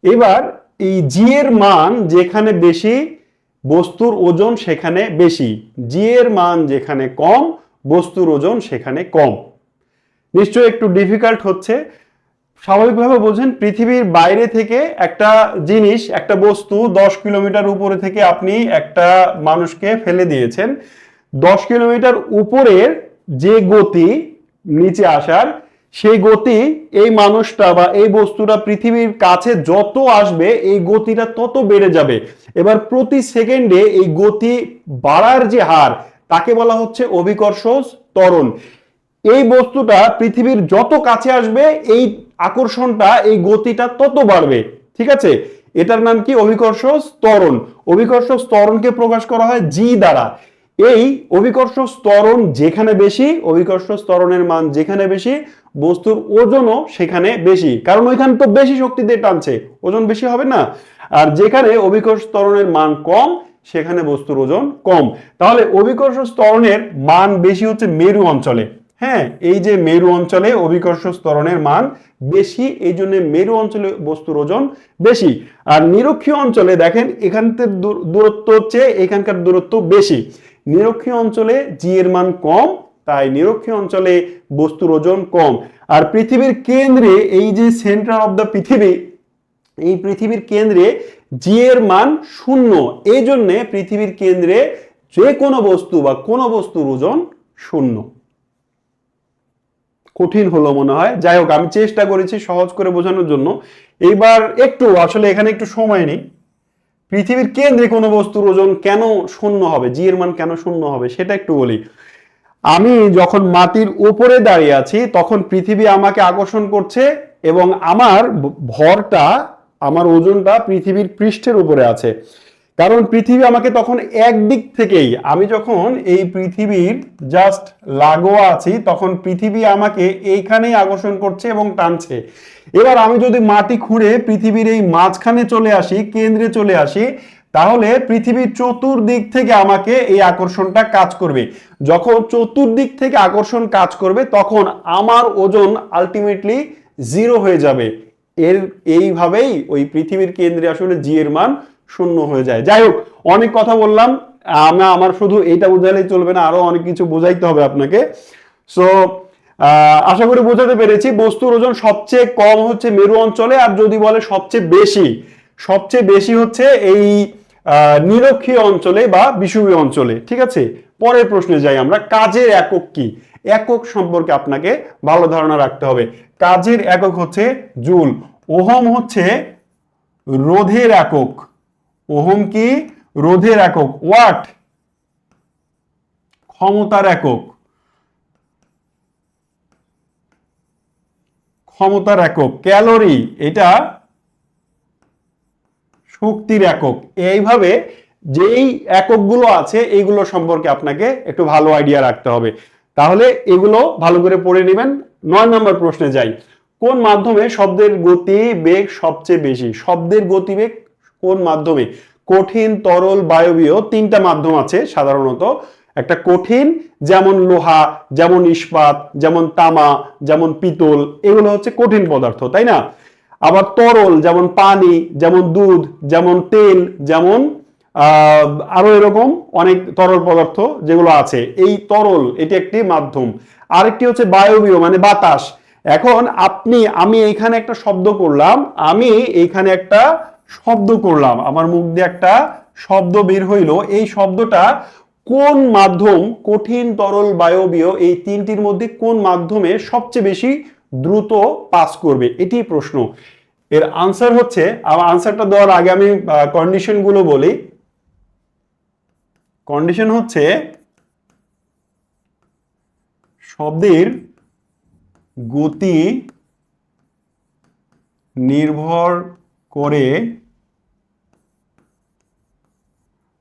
এবার এই জি এর মান যেখানে বেশি, বস্তুর ওজন সেখানে বেশি। জি এর মান যেখানে কম, বস্তুর ওজন সেখানে কম। নিশ্চয়ই একটু ডিফিকাল্ট হচ্ছে। স্বাভাবিকভাবে বোঝেন, পৃথিবীর বাইরে থেকে একটা জিনিস, একটা বস্তু 10 কিলোমিটার উপরে থেকে আপনি একটা মানুষকে ফেলে দিয়েছেন। 10 কিলোমিটার উপরের যে গতি নিচে আসার, সেই গতি এই মানুষটা বা এই বস্তুটা পৃথিবীর কাছে যত আসবে, এই গতিটা তত বেড়ে যাবে। এবার প্রতি সেকেন্ডে এই গতি বাড়ার যে হার, তাকে বলা হচ্ছে অভিকর্ষজ ত্বরণ। এই বস্তুটা পৃথিবীর যত কাছে আসবে, এই আকর্ষণটা, এই গতিটা তত বাড়বে, ঠিক আছে? এটার নাম কি? অভিকর্ষজ ত্বরণ। অভিকর্ষজ ত্বরণকে প্রকাশ করা হয় জি দ্বারা। এই অভিকর্ষজ ত্বরণ যেখানে বেশি, অভিকর্ষজ ত্বরণের মান যেখানে বেশি, বস্তুর ওজনও সেখানে বেশি, কারণ ওইখানে তো বেশি শক্তি দিয়ে টানছে, ওজন বেশি হবে না? আর যেখানে অভিকর্ষ ত্বরণের মান কম, সেখানে বস্তুর ওজন কম। তাহলে অভিকর্ষজ ত্বরণের মান বেশি হচ্ছে মেরু অঞ্চলে। হ্যাঁ, এই যে মেরু অঞ্চলে অভিকর্ষজ ত্বরণের মান বেশি, এই জন্য মেরু অঞ্চলে বস্তুর ওজন বেশি। আর নিরক্ষীয় অঞ্চলে দেখেন, এখানকার দূরত্ব হচ্ছে এখানকার দূরত্ব বেশি। নিরক্ষীয় অঞ্চলে জি এর মান কম, তাই নিরক্ষীয় অঞ্চলে বস্তুর ওজন কম। আর পৃথিবীর কেন্দ্রে, এই যে সেন্টার অফ দ্য পৃথিবী, এই পৃথিবীর কেন্দ্রে জি এর মান 0। এই জন্য পৃথিবীর কেন্দ্রে যে কোনো বস্তু বা কোনো বস্তুর ওজন শূন্য। কঠিন হলো মনে হয়, যাই হোক আমি চেষ্টা করেছি সহজ করে বোঝানোর জন্য। এইবার একটু আসলে এখানে একটু সময় নেই। পৃথিবীর কেন্দ্রে কোনো বস্তুর ওজন কেন শূন্য হবে, জি এর মান কেন শূন্য হবে সেটা একটু বলি। আমি যখন মাটির উপরে দাঁড়িয়ে আছি তখন পৃথিবী আমাকে আকর্ষণ করছে এবং আমার ভরটা, আমার ওজনটা পৃথিবীর পৃষ্ঠের উপরে আছে। কারণ পৃথিবী আমাকে তখন একদিক থেকেই, আমি যখন এই পৃথিবীর জাস্ট লাগোয়া আছি তখন পৃথিবী আমাকে এইখানেই আকর্ষণ করছে এবং টানছে। এবার আমি যদি মাটি খুঁড়ে পৃথিবীর এই মাঝখানে চলে আসি, কেন্দ্রে চলে আসি, তাহলে পৃথিবীর চতুর্দিক থেকে আমাকে এই আকর্ষণটা কাজ করবে। যখন চতুর্দিক থেকে আকর্ষণ কাজ করবে তখন আমার ওজন আলটিমেটলি জিরো হয়ে যাবে। এইভাবেই ওই পৃথিবীর কেন্দ্রে আসলে জি এর মান শূন্য হয়ে যায়। যাই হোক, অনেক কথা বললাম, আমার শুধু এইটা বোঝালেই চলবে না, আরো অনেক কিছু বোঝাইতে হবে আপনাকে। সো আশা করি বোঝাতে পেরেছি। বস্তুর ওজন সবচেয়ে কম হচ্ছে মেরু অঞ্চলে, আর যদি বলে সবচেয়ে বেশি হচ্ছে এই নিরক্ষীয় অঞ্চলে বা বিষুবীয় অঞ্চলে। ঠিক আছে, পরের প্রশ্নে যাই আমরা। কাজের একক কি? একক সম্পর্কে আপনাকে ভালো ধারণা রাখতে হবে। কাজের একক হচ্ছে জুল। ওহম হচ্ছে রোধের একক। ওহম কি? রোধের একক। ওয়াট ক্ষমতার একক। ক্যালোরি এটা শক্তির একক। এইভাবে যেই এককগুলো আছে এইগুলো সম্পর্কে আপনাকে একটু ভালো আইডিয়া রাখতে হবে। তাহলে এগুলো ভালো করে পড়ে নেবেন। 9 নম্বর প্রশ্নে যাই। কোন মাধ্যমে শব্দের গতি বেগ সবচেয়ে বেশি? শব্দের গতিবেগ কোন মাধ্যমে? কঠিন, তরল, বায়বীয়, তিনটা মাধ্যম আছে সাধারণত। একটা কঠিন, যেমন লোহা, যেমন ইস্পাত, যেমন তামা, যেমন পিতল, এগুলো হচ্ছে কঠিন পদার্থ, তাই না? আবার তরল, যেমন পানি, যেমন দুধ, যেমন তেল, যেমন আরো এরকম অনেক তরল পদার্থ যেগুলো আছে। এই তরল এটি একটি মাধ্যম। আরেকটি হচ্ছে বায়বীয়, মানে বাতাস। এখন আমি এইখানে একটা শব্দ করলাম, আমার মুখ দিয়ে একটা শব্দ বের হইলো। এই শব্দটা কোন মাধ্যম, কঠিন, তরল, বায়বীয়, এই তিনটির মধ্যে কোন মাধ্যমে সবচেয়ে বেশি দ্রুত পাস করবে, এটি প্রশ্ন। এর আনসার হচ্ছে, আনসারটা দেওয়ার আগে আমি কন্ডিশন গুলো বলি। কন্ডিশন হচ্ছে শব্দের গতি নির্ভর করে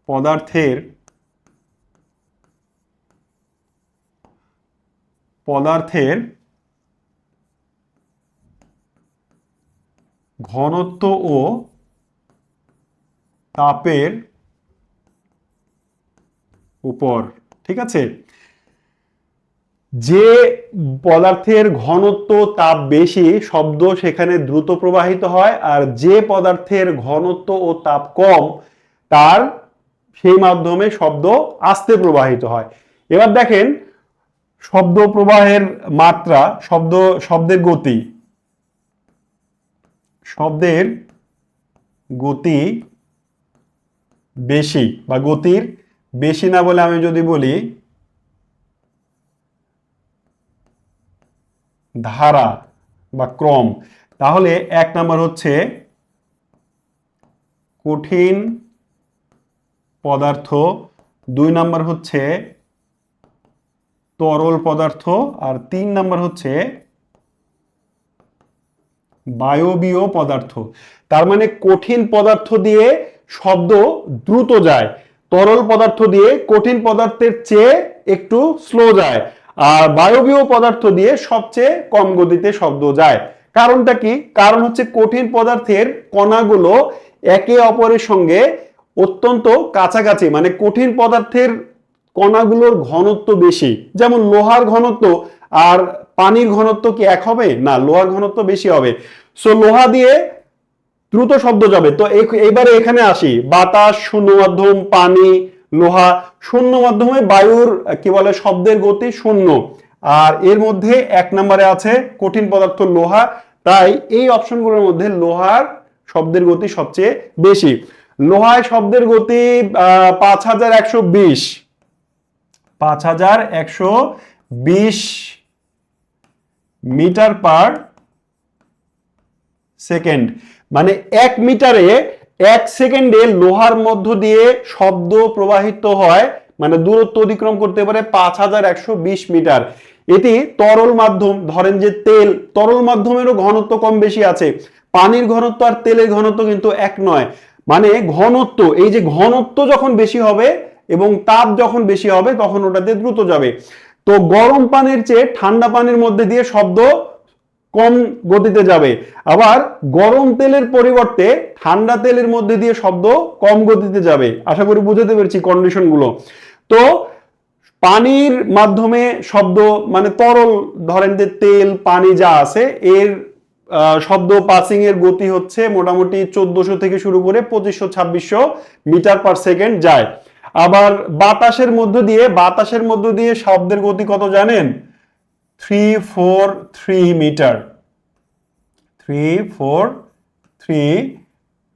পদার্থের ঘনত্ব ও তাপের উপর। ঠিক আছে, যে পদার্থের ঘনত্ব তাপ বেশি শব্দ সেখানে দ্রুত প্রবাহিত হয়, আর যে পদার্থের ঘনত্ব ও তাপ কম তার সেই মাধ্যমে শব্দ আস্তে প্রবাহিত হয়। এবার দেখেন শব্দ প্রবাহের মাত্রা, শব্দের গতি বেশি, বা গতির বেশি না বলে আমি যদি বলি ধারা বা ক্রম, তাহলে 1 নাম্বার হচ্ছে কঠিন পদার্থ, 2 নাম্বার হচ্ছে তরল পদার্থ, আর 3 নাম্বার হচ্ছে বায়বীয় পদার্থ। তার মানে কঠিন পদার্থ দিয়ে শব্দ দ্রুত যায়, তরল পদার্থ দিয়ে কঠিন পদার্থের চেয়ে একটু স্লো যায়, আর বায়বীয় পদার্থ দিয়ে সবচেয়ে কম গতিতে শব্দ যায়। কারণটা কি? কারণ হচ্ছে কঠিন পদার্থের কণাগুলো একে অপরের সঙ্গে অত্যন্ত কাছাকাছি, মানে কঠিন পদার্থের কণাগুলোর ঘনত্ব বেশি। যেমন লোহার ঘনত্ব আর পানির ঘনত্ব কি এক হবে? না, লোহার ঘনত্ব বেশি হবে। সো লোহা দিয়ে দ্রুত শব্দ যাবে। তো এবারে এখানে আসি, বাতাস শূন্য মাধ্যম, পানি, লোহা শূন্য মাধ্যমে, বায়ুর কি বলে শব্দের গতি শূন্য, আর এর মধ্যে 1 নম্বরে আছে কঠিন পদার্থ লোহা। তাই এই অপশনগুলোর মধ্যে লোহার শব্দের গতি সবচেয়ে বেশি। লোহায় শব্দের গতি 5120, 5120 মিটার পার সেকেন্ড। মানে 1 মিটারে 1 সেকেন্ডে লোহার মধ্য দিয়ে শব্দ প্রবাহিত হয়, মানে দূরত্ব অতিক্রম করতে পারে 5120 মিটার। এটি তরল মাধ্যম, ধরেন যে তেল, তরল মাধ্যমেরও ঘনত্ব কম বেশি আছে। পানির ঘনত্ব আর তেলের ঘনত্ব কিন্তু এক নয়। মানে ঘনত্ব, এই যে ঘনত্ব যখন বেশি হবে এবং তাপ যখন বেশি হবে তখন ওটাতে দ্রুত যাবে। তো গরম পানির চেয়ে ঠান্ডা পানির মধ্যে দিয়ে শব্দ কম গতিতে যাবে, আবার গরম তেলের পরিবর্তে ঠান্ডা তেলের মধ্যে দিয়ে শব্দ কম গতিতে যাবে। আশা করি বুঝতে পেরেছি কন্ডিশনগুলো। তো পানির মাধ্যমে শব্দ, মানে তরল, ধরেন যে তেল পানি যা আছে, এর শব্দ পাসিং এর গতি হচ্ছে মোটামুটি 1400 থেকে শুরু করে 2500-2600 মিটার পার সেকেন্ড যায়। আবার বাতাসের মধ্য দিয়ে শব্দের গতি কত জানেন? 343 মিটার, 343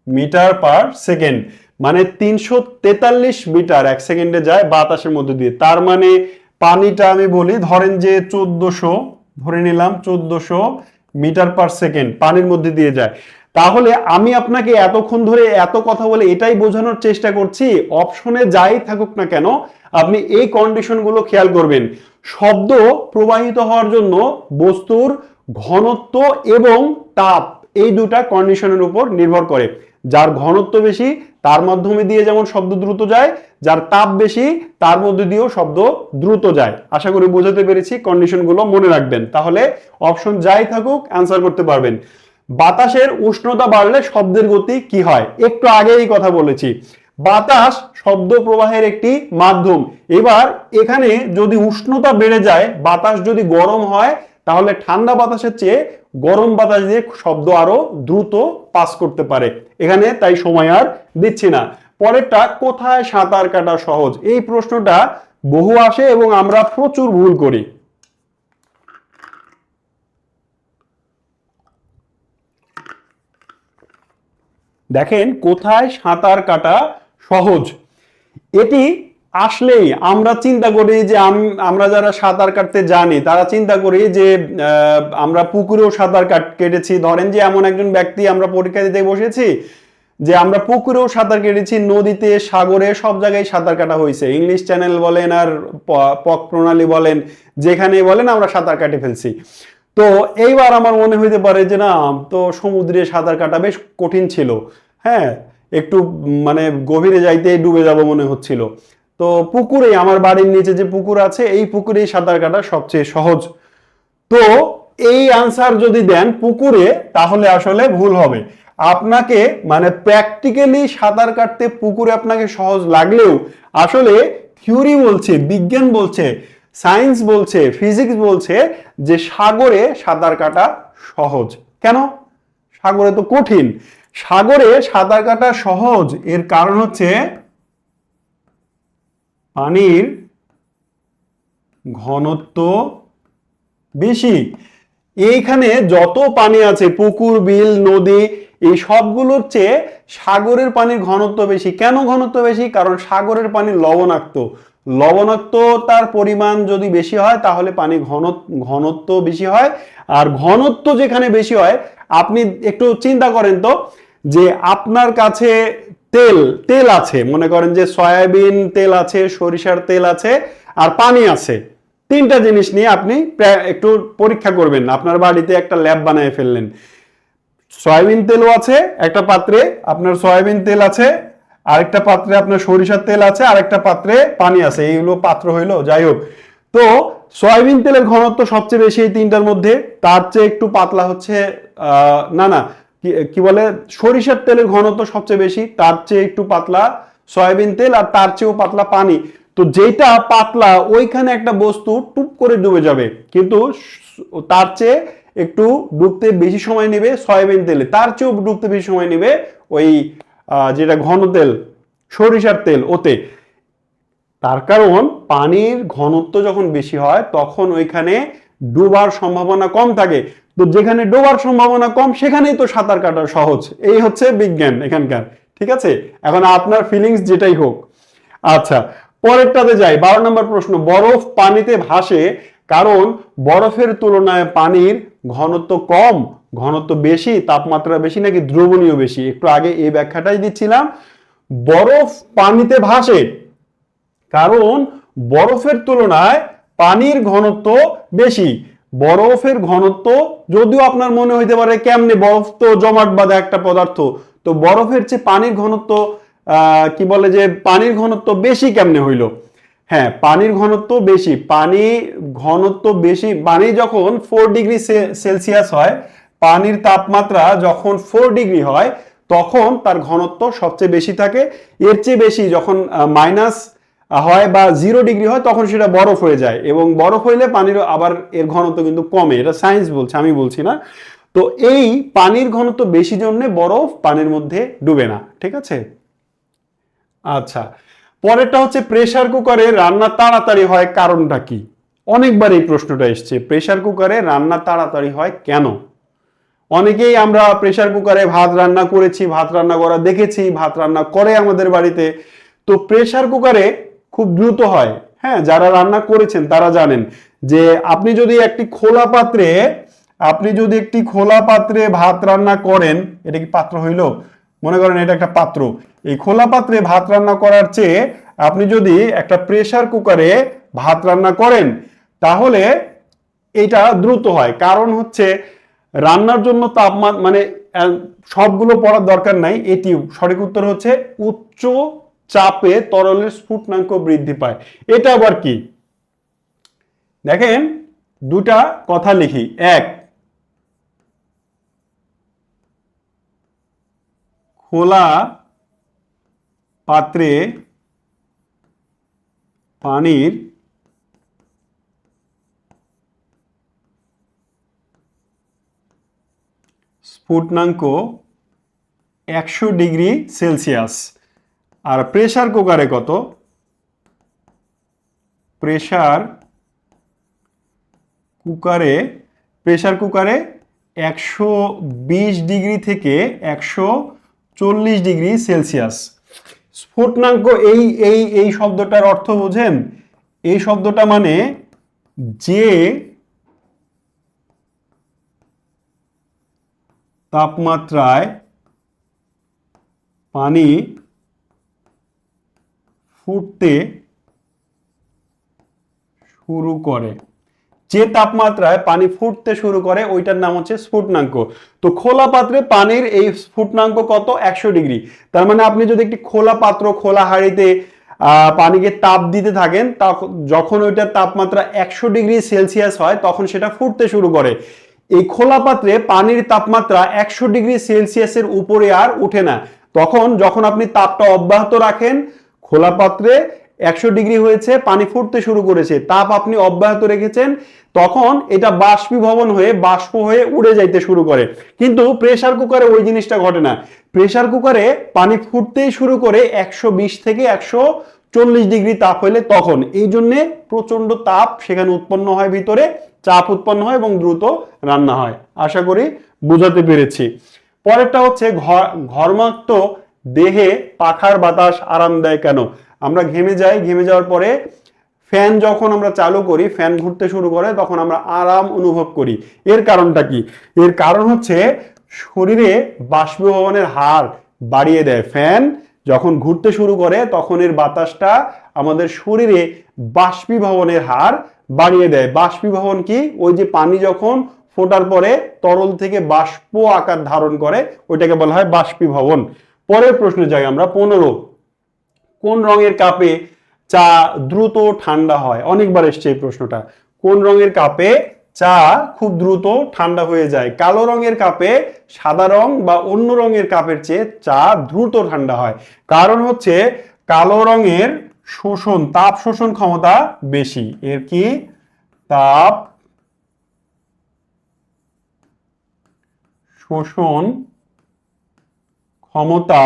মিটার পার সেকেন্ড, মানে 343 মিটার 1 সেকেন্ডে যায় বাতাসের মধ্য দিয়ে। তার মানে পানিটা আমি বলি, ধরেন যে 1400, ধরে নিলাম 1400 মিটার পার সেকেন্ড পানির মধ্যে দিয়ে যায়। তাহলে আমি আপনাকে এতক্ষণ ধরে এত কথা বলে এটাই বোঝানোর চেষ্টা করছি, অপশনে যাই থাকুক না কেন আপনি এই কন্ডিশনগুলো খেয়াল করবেন। শব্দ প্রবাহিত হওয়ার জন্য বস্তুর ঘনত্ব এবং তাপ, এই দুটা কন্ডিশনের উপর নির্ভর করে। যার ঘনত্ব বেশি তার মাধ্যমে দিয়ে যেমন শব্দ দ্রুত যায়, যার তাপ বেশি তার মধ্যে দিয়েও শব্দ দ্রুত যায়। আশা করি বোঝাতে পেরেছি, কন্ডিশনগুলো মনে রাখবেন, তাহলে অপশন যাই থাকুক অ্যান্সার করতে পারবেন। বাতাসের উষ্ণতা বাড়লে শব্দের গতি কি হয়? একটু আগেই কথা বলেছি, বাতাস শব্দ প্রবাহের একটি মাধ্যম। এবার এখানে যদি উষ্ণতা বেড়ে যায়, বাতাস যদি গরম হয়, তাহলে ঠান্ডা বাতাসের চেয়ে গরম বাতাস দিয়ে শব্দ আরো দ্রুত পাস করতে পারে। এখানে তাই সময় আর দিচ্ছি না। পরেরটা, কোথায় সাঁতার কাটা সহজ? এই প্রশ্নটা বহু আসে এবং আমরা প্রচুর ভুল করি। দেখেন, কোথায় সাঁতার কাটা সহজ, এটি আসলেই আমরা চিন্তা করি যে আমরা যারা সাঁতার কাটতে জানি তারা চিন্তা করি যে আমরা পুকুরেও সাঁতার কেটেছি। ধরেন যে এমন একজন ব্যক্তি, আমরা পরীক্ষা দিতে বসেছি, যে আমরা পুকুরেও সাঁতার কেটেছি, নদীতে, সাগরে, সব জায়গায় সাঁতার কাটা হয়েছে। ইংলিশ চ্যানেল বলেন আর পক প্রণালী বলেন, যেখানেই বলেন আমরা সাঁতার কাটে ফেলছি। তো এইবার আমার মনে হইতে পারে যে না, তো সমুদ্রে সাঁতার কাটা বেশ কঠিন ছিল, হ্যাঁ, একটু মানে গভীরে যাইতে ডুবে যাব মনে হচ্ছিল। তো পুকুরে, আমার বাড়ির নিচে যে পুকুর আছে, এই পুকুরেই সাঁতার কাটা সবচেয়ে সহজ। তো এই আনসার যদি দেন পুকুরে, তাহলে আসলে ভুল হবে। আপনাকে মানে প্র্যাকটিক্যালি সাঁতার কাটতে পুকুরে আপনাকে সহজ লাগলেও আসলে থিওরি বলছে, বিজ্ঞান বলছে, সায়েন্স বলছে, ফিজিক্স বলছে যে সাগরে সাঁতার কাটা সহজ। কেন? সাগরে তো কঠিন। সাগরে সাঁতার কাটা সহজ এর কারণ হচ্ছে পানির ঘনত্ব বেশি। এইখানে যত পানি আছে, পুকুর, বিল, নদী, এই সবগুলোর চেয়ে সাগরের পানির ঘনত্ব বেশি। কেন ঘনত্ব বেশি? কারণ সাগরের পানি লবণাক্ত। লবণাক্ততার পরিমাণ যদি বেশি হয় তাহলে পানি ঘনত্ব বেশি হয়। আর ঘনত্ব যেখানে বেশি হয়, আপনি একটু চিন্তা করেন তো, যে আপনার কাছে তেল আছে, মনে করেন যে সয়াবিন তেল আছে, সরিষার তেল আছে, আর পানি আছে। তিনটা জিনিস নিয়ে আপনি একটু পরীক্ষা করবেন। আপনার বাড়িতে একটা ল্যাব বানিয়ে ফেললেন। সয়াবিন তেলও আছে একটা পাত্রে, আপনার সয়াবিন তেল আছে আরেকটা পাত্রে, আপনার সরিষার তেল আছে আরেকটা পাত্রে, পানি আছে। এইগুলো পাত্র হইলো, যাই হোক। তো সয়াবিন তেলের ঘনত্ব সবচেয়ে বেশি এই তিনটার মধ্যে, তার চেয়ে একটু পাতলা হচ্ছে কি বলে, সরিষার তেলের ঘনত্ব সবচেয়ে বেশি, তার চেয়ে একটু পাতলা সয়াবিন তেল, আর তার চেয়েও পাতলা পানি। তো যেটা পাতলা, ওইখানে একটা বস্তু টুপ করে ডুবে যাবে, কিন্তু তার চেয়ে একটু ডুবতে বেশি সময় নেবে সয়াবিন তেলে, তার চেয়েও ডুবতে বেশি সময় নেবে ওই যেটা ঘন তেল, সরিষার তেল, ওতে। তার কারণ পানির ঘনত্ব যখন বেশি হয় তখন ওইখানে ডোবার সম্ভাবনা কম থাকে। তো যেখানে ডোবার সম্ভাবনা কম, সেখানেই তো সাঁতার কাটা সহজ। এই হচ্ছে বিজ্ঞান এখানকার, ঠিক আছে? এখন আপনার ফিলিংস যেটাই হোক। আচ্ছা, পরেরটাতে যাই, 12 নম্বর প্রশ্ন, বরফ পানিতে ভাসে কারণ বরফের তুলনায় পানির ঘনত্ব কম, ঘনত্ব বেশি, তাপমাত্রা বেশি, নাকি দ্রবণীয় বেশি? একটু আগে এই ব্যাখ্যাটাই দিচ্ছিলাম। বরফ পানিতে ভাসে কারণ বরফের তুলনায় পানির ঘনত্ব বেশি। বরফের ঘনত্ব, যদিও আপনার মনে হইতে পারে কেমনে, বরফ তো জমাট বাঁধা একটা পদার্থ, তো বরফের চেয়ে পানির ঘনত্ব কি বলে যে পানির ঘনত্ব বেশি কেমনে হইল? হ্যাঁ, পানির ঘনত্ব বেশি। পানি ঘনত্ব বেশি, পানি যখন 4 ডিগ্রি সেলসিয়াস হয়, পানির তাপমাত্রা যখন 4 ডিগ্রি হয় তখন তার ঘনত্ব সবচেয়ে বেশি থাকে। এর চেয়ে বেশি যখন মাইনাস হয় বা 0 ডিগ্রি হয় তখন সেটা বরফ হয়ে যায়, এবং বরফ হইলে পানির আবার এর ঘনত্ব কিন্তু কমে। এটা সায়েন্স বলছে, আমি বলছি না। তো এই পানির ঘনত্ব বেশি জন্য বরফ পানির মধ্যে ডুবে না। ঠিক আছে? আচ্ছা, পরেরটা হচ্ছে প্রেসার কুকারে রান্না তাড়াতাড়ি হয় কারণটা কি? অনেকবার এই প্রশ্নটা এসছে, প্রেসার কুকারে রান্না তাড়াতাড়ি হয় কেন? অনেকেই আমরা প্রেসার কুকারে ভাত রান্না করেছি, ভাত রান্না করা দেখেছি, ভাত রান্না করে আমাদের বাড়িতে। তো প্রেসার কুকারে খুব দ্রুত হয়। হ্যাঁ, যারা রান্না করেছেন তারা জানেন যে আপনি যদি একটি খোলা পাত্রে ভাত রান্না করেন, এটা কি পাত্র হইল? মনে করেন এটা একটা পাত্র। এই খোলা পাত্রে ভাত রান্না করার চেয়ে আপনি যদি একটা প্রেসার কুকারে ভাত রান্না করেন তাহলে এটা দ্রুত হয়। কারণ হচ্ছে রান্নার জন্য তাপমাত্রা মানে সবগুলো পড়ার দরকার নাই, এটি সঠিক উত্তর হচ্ছে উচ্চ চাপে তরলের স্ফুটনাঙ্ক বৃদ্ধি পায়। এটা আবার কি? দেখেন, দুটা কথা লিখি। এক, খোলা পাত্রে পানির স্ফুটনাঙ্ক 100 ডিগ্রি সেলসিয়াস। আর প্রেসার কুকারে কত? প্রেসার কুকারে 120 ডিগ্রি থেকে 140 ডিগ্রি সেলসিয়াস। স্ফুটনাঙ্ক, এই এই এই শব্দটার অর্থ বোঝেন? এই শব্দটা মানে যে তাপমাত্রায় পানি ফুটতে শুরু করে, যে তাপমাত্রায় পানি ফুটতে শুরু করে ওইটার নাম হচ্ছে স্ফুটনাঙ্ক। তো খোলা পাত্রে পানির এই স্ফুটনাঙ্ক কত? 100 ডিগ্রি। তার মানে আপনি যদি একটি খোলা পাত্র, খোলা হাঁড়িতে পানিকে তাপ দিতে থাকেন, যখন ওইটার তাপমাত্রা 100 ডিগ্রি সেলসিয়াস হয় তখন সেটা ফুটতে শুরু করে। এই খোলা পাত্রে পানির তাপমাত্রা 100 ডিগ্রি সেলসিয়াসের উপরে আর উঠে না। তখন যখন আপনি তাপটা অব্যাহত রাখেন, খোলা পাত্রে 100 ডিগ্রি হয়েছে, পানি ফুটতে শুরু করেছে, তাপ আপনি অব্যাহত রেখেছেন, তখন এটা বাষ্পীভবন হয়ে বাষ্প হয়ে উড়ে যাইতে শুরু করে। কিন্তু প্রেসার কুকারে ওই জিনিসটা ঘটে না। প্রেসার কুকারে পানি ফুটতেই শুরু করে 120 থেকে 140 ডিগ্রি তাপ হইলে তখন, এই জন্যে প্রচন্ড তাপ সেখানে উৎপন্ন হয়, ভিতরে চাপ উৎপন্ন হয় এবং দ্রুত রান্না হয়। আশা করি বুঝাতে পেরেছি। পরেরটা হচ্ছে ঘর্মাক্ত দেহে পাখার বাতাস আরাম দেয় কেন? আমরা ঘেমে যাই, ঘেমে যাওয়ার পরে ফ্যান যখন আমরা চালু করি, ফ্যান ঘুরতে শুরু করে, তখন আমরা আরাম অনুভব করি। এর কারণটা কি? এর কারণ হচ্ছে শরীরে বাষ্পীভবনের হার বাড়িয়ে দেয়। ফ্যান যখন ঘুরতে শুরু করে তখন এর বাতাসটা আমাদের শরীরে বাষ্পীভবনের হার বাড়িয়ে দেয়। বাষ্পীভবন কি? ওই যে পানি যখন ফোটার পরে তরল থেকে বাষ্প আকার ধারণ করে, ওইটাকে বলা হয় বাষ্পীভবন। পরের প্রশ্নে যাই আমরা। 15, কোন রঙের কাপে চা দ্রুত ঠান্ডা হয়? অনেকবার এসছে এই প্রশ্নটা। কোন রঙের কাপে চা খুব দ্রুত ঠান্ডা হয়ে যায়? কালো রঙের কাপে সাদা রং বা অন্য রঙের কাপের চেয়ে চা দ্রুত ঠান্ডা হয়। কারণ হচ্ছে কালো রঙের তাপ শোষণ ক্ষমতা বেশি। এর কি? তাপ শোষণ ক্ষমতা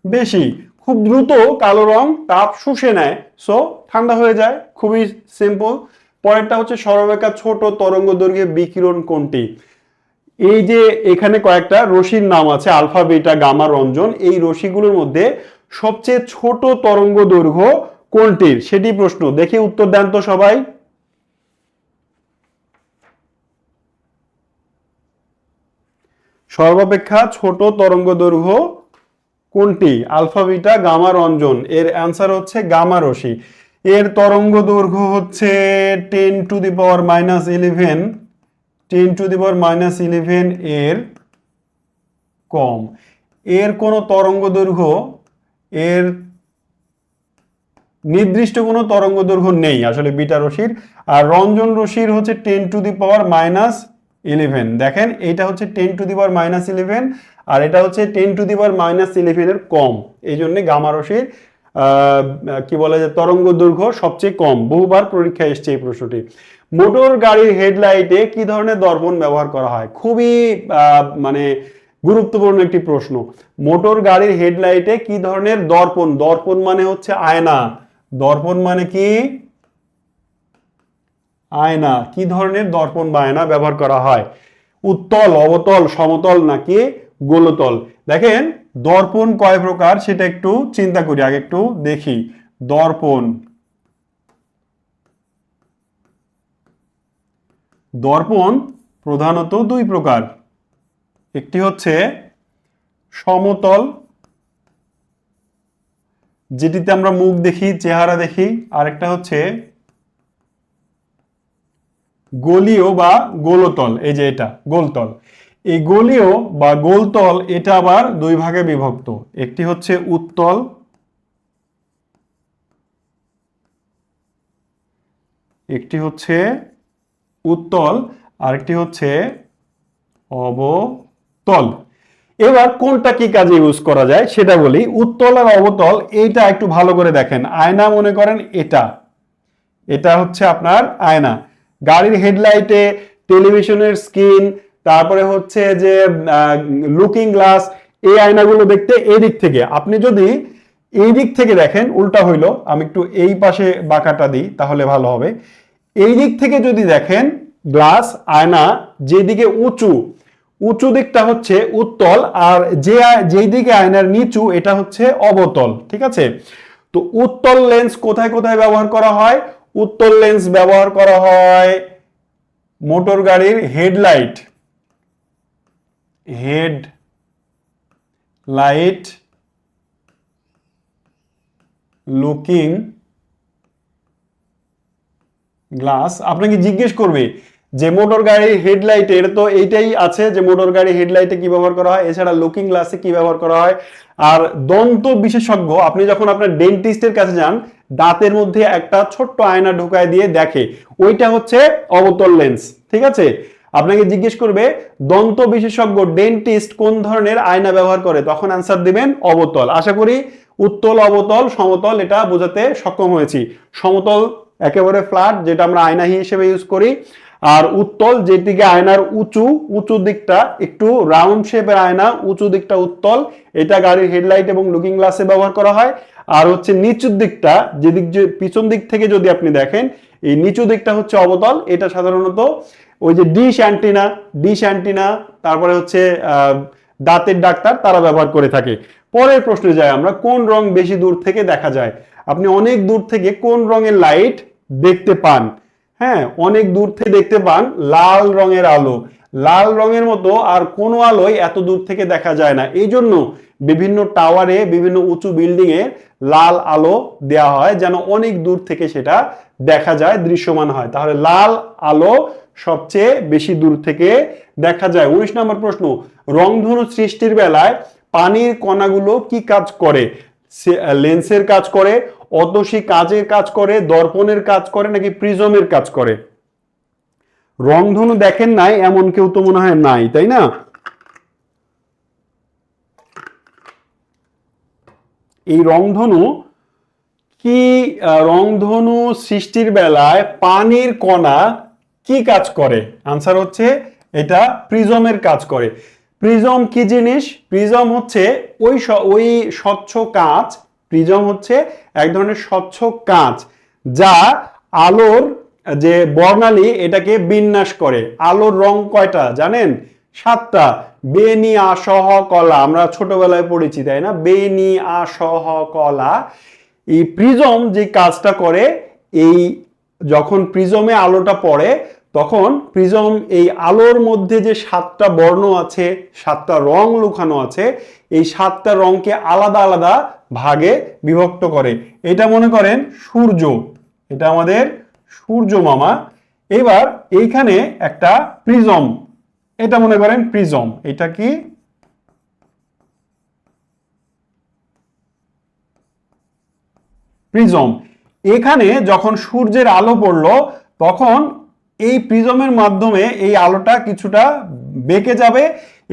বেশি। খুব দ্রুত কালো রং তাপ শুষে নেয়, সো ঠান্ডা হয়ে যায়। খুবই সিম্পল। পরেরটা হচ্ছে সরলরেখার ছোট তরঙ্গ দৈর্ঘ্যে বিকিরণ কোনটি? এই যে এখানে কয়েকটা রশ্মির নাম আছে, আলফা, বিটা, গামা, রঞ্জন। এই রশ্মিগুলোর মধ্যে সবচেয়ে ছোট তরঙ্গ দৈর্ঘ্য কোনটির সেটি প্রশ্ন। দেখি উত্তর দেন তো সবাই। সর্বাপেক্ষা ছোট তরঙ্গ দৈর্ঘ্য কোনটি? আলফা, বিটা, গামা, রঞ্জন। এর অ্যান্সার হচ্ছে গামা রশ্মি। এর তরঙ্গ দৈর্ঘ্য হচ্ছে 10⁻11, 10⁻11 এর কম। এর কোনো তরঙ্গ দৈর্ঘ্য, এর নির্দিষ্ট কোনো তরঙ্গ দৈর্ঘ্য নেই আসলে বিটা রশ্মির। আর রঞ্জন রশ্মির হচ্ছে 10⁻11। দেখেন এটা হচ্ছে 10⁻11 আর এটা হচ্ছে 10⁻11 এর কম। এই জন্য গামা রশ্মির কি বলে যে তরঙ্গ দৈর্ঘ্য সবচেয়ে কম। বহুবার পরীক্ষায় এসছে এই প্রশ্নটি। মোটর গাড়ির হেডলাইটে কি ধরনের দর্পণ ব্যবহার করা হয়? খুবই মানে গুরুত্বপূর্ণ একটি প্রশ্ন। মোটর গাড়ির হেডলাইটে কি ধরনের দর্পণ? দর্পণ মানে হচ্ছে আয়না। দর্পণ মানে কি? আয়না। কি ধরনের দর্পণ বা আয়না ব্যবহার করা হয়? উত্তল, অবতল, সমতল নাকি গোলতল? দেখেন দর্পণ কয় প্রকার সেটা একটু চিন্তা করি, আগে একটু দেখি। দর্পণ, দর্পণ প্রধানত দুই প্রকার। একটি হচ্ছে সমতল, যেটিতে আমরা মুখ দেখি, চেহারা দেখি। আরেকটা হচ্ছে গোলীয় বা গোলতল, এই যে এটা গোলতল। এই গোলীয় বা গোলতল এটা আবার দুই ভাগে বিভক্ত। একটি হচ্ছে উত্তল, একটি হচ্ছে উত্তল, আরেকটি হচ্ছে অবতল। এবার কোনটা কি কাজে ইউজ করা যায় সেটা বলি। উত্তল আর অবতল এইটা একটু ভালো করে দেখেন। আয়না মনে করেন এটা, এটা হচ্ছে আপনার আয়না। গাড়ির হেডলাইটে, টেলিভিশনের স্ক্রিন, তারপরে হচ্ছে যে লুকিং গ্লাস, এই আয়নাগুলো দেখতে এই দিক থেকে। আপনি যদি এই দিক থেকে দেখেন উল্টা হইলো, আমি একটু এই পাশে বাঁকাটা দিই তাহলে ভালো হবে। এই দিক থেকে যদি দেখেন গ্লাস, আয়না যেদিকে উঁচু, উঁচু দিকটা হচ্ছে উত্তল, আর যেই দিকে আয়নার নিচু এটা হচ্ছে অবতল। ঠিক আছে? তো উত্তল লেন্স কোথায় কোথায় ব্যবহার করা হয়? উত্তল লেন্স ব্যবহার করা হয় মোটর গাড়ির হেডলাইট, হেডলাইট, লুকিং গ্লাস। আপনাকে জিজ্ঞেস করবে যে মোটর গাড়ির হেডলাইটে, এটা তো এইটাই আছে যে মোটর গাড়ির হেডলাইটে কি ব্যবহার করা হয়, এছাড়া লুকিং গ্লাসে কি ব্যবহার করা হয়। আর দন্ত বিশেষজ্ঞ, আপনি যখন আপনার ডেন্টিস্টের কাছে যান, দাঁতের মধ্যে একটা ছোট্ট আয়না ঢুকায় দিয়ে দেখে, ওইটা হচ্ছে অবতল লেন্স। ঠিক আছে? আপনাকে জিজ্ঞেস করবে দন্ত বিশেষজ্ঞ ডেন্টিস্ট কোন ধরনের আয়না ব্যবহার করে, তখন অ্যান্সার দিবেন অবতল। আশা করি উত্তল, অবতল, সমতল এটা বোঝাতে সক্ষম হয়েছি। সমতল একেবারে ফ্ল্যাট, যেটা আমরা আয়না হিসেবে ইউজ করি। আর উত্তল যেদিকে আয়নার উঁচু, উঁচু দিকটা একটু রাউন্ড শেপের আয়না, উঁচু দিকটা উত্তল, এটা গাড়ির হেডলাইট এবং লুকিং গ্লাসে ব্যবহার করা হয়। আর হচ্ছে নিচুর দিকটা, যেদিক যে পিছন দিক থেকে যদি আপনি দেখেন, এই নিচু দিকটা হচ্ছে অবতল। এটা সাধারণত ওই যে ডিশ অ্যান্টিনা, তারপরে হচ্ছে দাঁতের ডাক্তার তারা ব্যবহার করে থাকে। পরের প্রশ্নে যাই আমরা, কোন রং বেশি দূর থেকে দেখা যায়? আপনি অনেক দূর থেকে কোন রঙের লাইট দেখতে পান? হ্যাঁ, অনেক দূর থেকে দেখতে পান লাল রঙের আলো। লাল রঙের মতো আর কোনো আলোই এত দূর থেকে দেখা যায় না। এই জন্য বিভিন্ন টাওয়ারে, বিভিন্ন উঁচু বিল্ডিং এ লাল আলো দেওয়া হয় যেন অনেক দূর থেকে সেটা দেখা যায়, দৃশ্যমান হয়। তাহলে লাল আলো সবচেয়ে বেশি দূর থেকে দেখা যায়। 19 নম্বর প্রশ্ন, রংধনু সৃষ্টির বেলায় পানির কণাগুলো কি কাজ করে? লেন্সের কাজ করে, অতসী কাজের কাজ করে, দর্পণের কাজ করে, নাকি প্রিজমের কাজ করে? রংধনু দেখেন নাই এমন কেউ তো মনে হয় নাই, তাই না? এই রংধনু কি, রংধনু সৃষ্টির বেলায় পানির কণা কি কাজ করে? আনসার হচ্ছে এটা প্রিজমের কাজ করে। প্রিজম কি জিনিস? প্রিজম হচ্ছে ওই স্বচ্ছ কাঁচ। প্রিজম হচ্ছে এক ধরনের স্বচ্ছ কাঁচ যা আলোর যে বর্ণালী এটাকে বিন্যাস করে। আলোর রং কয়টা জানেন? 7টা। বেনি আসহ কলা, আমরা ছোটবেলায় পড়েছি তাই না? বেনি আসহ কলা। এই প্রিজম যে কাজটা করে, এই যখন প্রিজমে আলোটা পড়ে তখন প্রিজম এই আলোর মধ্যে যে 7টা বর্ণ আছে, 7টা রং লুকানো আছে, এই 7টা রংকে আলাদা আলাদা ভাগে বিভক্ত করে। এটা মনে করেন সূর্য, এটা আমাদের সূর্য মামা। এবার এইখানে একটা প্রিজম, এটা মনে করেন প্রিজম, এটা কি প্রিজম। এখানে যখন সূর্যের আলো পড়লো তখন এই প্রিজমের মাধ্যমে এই আলোটা কিছুটা বেঁকে যাবে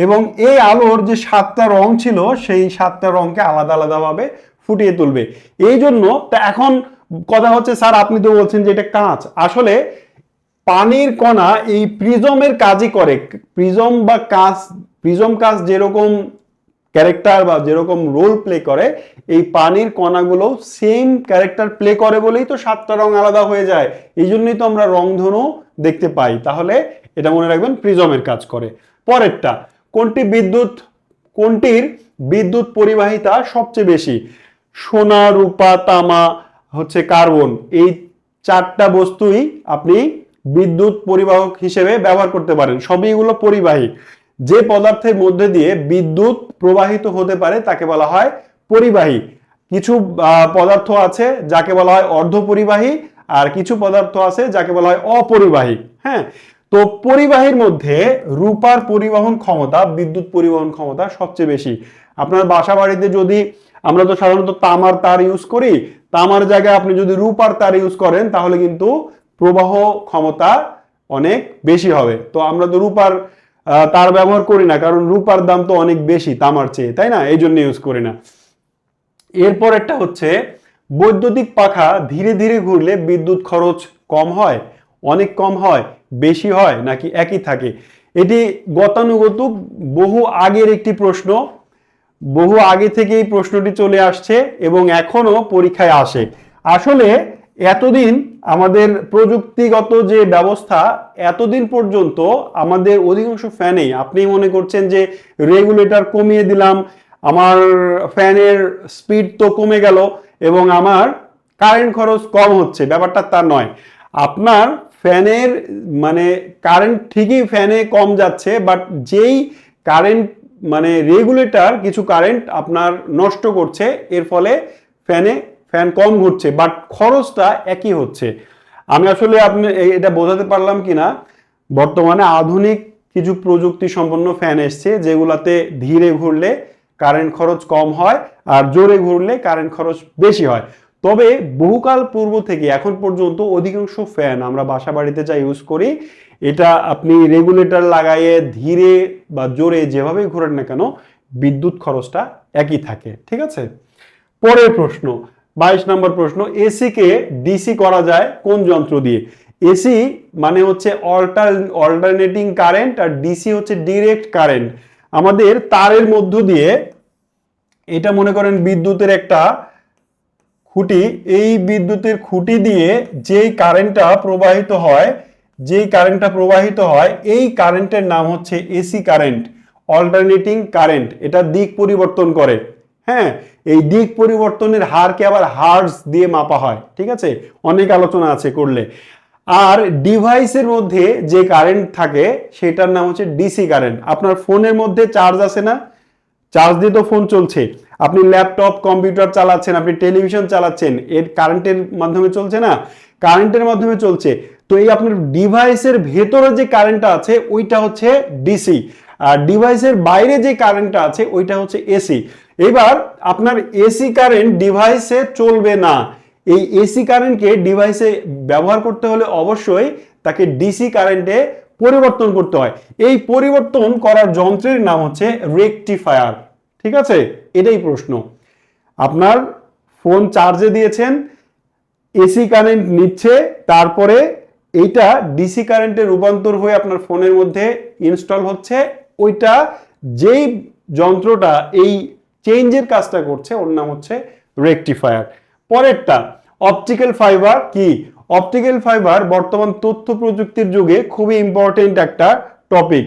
এবং এই আলোর যে 7টা রং ছিল সেই 7টা রংকে আলাদা আলাদাভাবে ফুটিয়ে তুলবে। এই জন্য তা এখন কথা হচ্ছে, স্যার আপনি তো বলছেন যে এটা কাঁচ, আসলে পানির কণা এই প্রিজমের কাজই করে। প্রিজম বা কাঁচ, প্রিজম কাঁচ যেরকম ক্যারেক্টার বা যেরকম রোল প্লে করে, এই পানির কণাগুলো সেম ক্যারেক্টার প্লে করে বলেই তো 7টা রং আলাদা হয়ে যায়। এই জন্যই তো আমরা রংধনু দেখতে পাই। তাহলে এটা মনে রাখবেন, প্রিজমের কাজ করে। পরেরটা, কোনটির বিদ্যুৎ পরিবাহিতা সবচেয়ে বেশি? সোনা, রূপা, তামা, হচ্ছে কার্বন, এই 4টা বস্তুই আপনি বিদ্যুৎ পরিবাহক হিসেবে ব্যবহার করতে পারেন। সবই এগুলো পরিবাহী। যে পদার্থের মধ্যে দিয়ে বিদ্যুৎ প্রবাহিত হতে পারে তাকে বলা হয় পরিবাহী। কিছু পদার্থ আছে যাকে বলা হয় অর্ধপরিবাহী, আর কিছু পদার্থ আছে যাকে বলা হয় অপরিবাহী। হ্যাঁ, তো পরিবাহীর মধ্যে রূপার পরিবহন ক্ষমতা, বিদ্যুৎ পরিবহন ক্ষমতা সবচেয়ে বেশি। আপনার বাসা বাড়িতে যদি, আমরা তো সাধারণত তামার তার ইউজ করি, তামার জায়গায় আপনি যদি রূপার তার ইউজ করেন তাহলে কিন্তু প্রবাহ ক্ষমতা অনেক বেশি হবে। তো আমরা তো রূপার তার ব্যবহার করি না, কারণ রূপার দাম তো অনেক বেশি তামার চেয়ে, তাই না? এই জন্য ইউজ করি না। এরপর একটা হচ্ছে, বৈদ্যুতিক পাখা ধীরে ধীরে ঘুরলে বিদ্যুৎ খরচ কম হয়, অনেক কম হয়, বেশি হয়, নাকি একই থাকে? এটি গতানুগতিক বহু আগের একটি প্রশ্ন, বহু আগে থেকে এই প্রশ্নটি চলে আসছে এবং এখনো পরীক্ষায় আসে। আসলে এতদিন আমাদের প্রযুক্তিগত যে ব্যবস্থা, এতদিন পর্যন্ত আমাদের অধিকাংশ ফ্যানেই, আপনি মনে করছেন যে রেগুলেটর কমিয়ে দিলাম, আমার ফ্যানের স্পিড তো কমে গেল এবং আমার কারেন্ট খরচ কম হচ্ছে, ব্যাপারটা তা নয়। আপনার ফ্যানের মানে কারেন্ট ঠিকই ফ্যানে কম যাচ্ছে, বাট যেই কারেন্ট মানে রেগুলেটর কিছু কারেন্ট আপনার নষ্ট করছে, এর ফলে ফ্যান কম ঘুরছে, বাট খরচটা একই হচ্ছে। আমি আসলে আপনি এটা বোঝাতে পারলাম কিনা, বর্তমানে আধুনিক কিছু প্রযুক্তি সম্পন্ন ফ্যান এসছে যেগুলাতে ধীরে ঘুরলে কারেন্ট খরচ কম হয় আর জোরে ঘুরলে কারেন্ট খরচ বেশি হয়। তবে বহুকাল পূর্ব থেকে এখন পর্যন্ত অধিকাংশ ফ্যান আমরা বাসা বাড়িতে যা ইউজ করি, এটা আপনি রেগুলেটর লাগাইয়ে ধীরে বা জোরে যেভাবে ঘোরেন না কেন, বিদ্যুৎ খরচটা একই থাকে। ঠিক আছে, পরের প্রশ্ন, 22 নম্বর প্রশ্ন, এসি কে ডিসি করা যায় কোন যন্ত্র দিয়ে? এসি মানে হচ্ছে অল্টারনেটিং কারেন্ট, আর ডিসি হচ্ছে ডিরেক্ট কারেন্ট। আমাদের তারের মধ্য দিয়ে, এটা মনে করেন বিদ্যুতের একটা খুঁটি, এই বিদ্যুতের খুঁটি দিয়ে যেই কারেন্টটা প্রবাহিত হয় এই কারেন্টের নাম হচ্ছে এসি কারেন্ট, অল্টারনেটিং কারেন্ট। এটা দিক পরিবর্তন করে। হ্যাঁ, এই দিক পরিবর্তনের হারকে আবার হার্টজ দিয়ে মাপা হয়। ঠিক আছে, অনেক আলোচনা আছে করলে। আর ডিভাইসের মধ্যে যে কারেন্ট থাকে সেটার নাম হচ্ছে ডিসি কারেন্ট। আপনার ফোনের মধ্যে চার্জ আছে না, চার্জ দিয়ে তো ফোন চলছে, আপনি ল্যাপটপ কম্পিউটার চালাচ্ছেন, আপনি টেলিভিশন চালাচ্ছেন, এর কারেন্টের মাধ্যমে চলছে না, কারেন্টের মাধ্যমে চলছে। তো এই আপনার ডিভাইসের ভেতরে যে কারেন্টটা আছে ওইটা হচ্ছে ডিসি, আর ডিভাইসের বাইরে যে কারেন্টটা আছে ওইটা হচ্ছে এসি। এবার আপনার এসি কারেন্ট ডিভাইসে চলবে না, এই এসি কারেন্টকে ডিভাইসে ব্যবহার করতে হলে অবশ্যই তাকে ডিসি কারেন্টে পরিবর্তন করতে হয়। এই পরিবর্তন করার যন্ত্রের নাম হচ্ছে রেকটিফায়ার। ঠিক আছে, এটাই প্রশ্ন। আপনার ফোন চার্জে দিয়েছেন, এসি কারেন্ট নিচ্ছে, তারপরে এইটা ডিসি কারেন্টে রূপান্তর হয়ে আপনার ফোনের মধ্যে ইনস্টল হচ্ছে। ওইটা যেই যন্ত্রটা এই চেঞ্জের কাজটা করছে ওর নাম হচ্ছে রেকটিফায়ার। পরেরটা, অপটিক্যাল ফাইবার কি? অপটিক্যাল ফাইবার বর্তমান তথ্য প্রযুক্তির যুগে খুবই ইম্পর্টেন্ট একটা টপিক।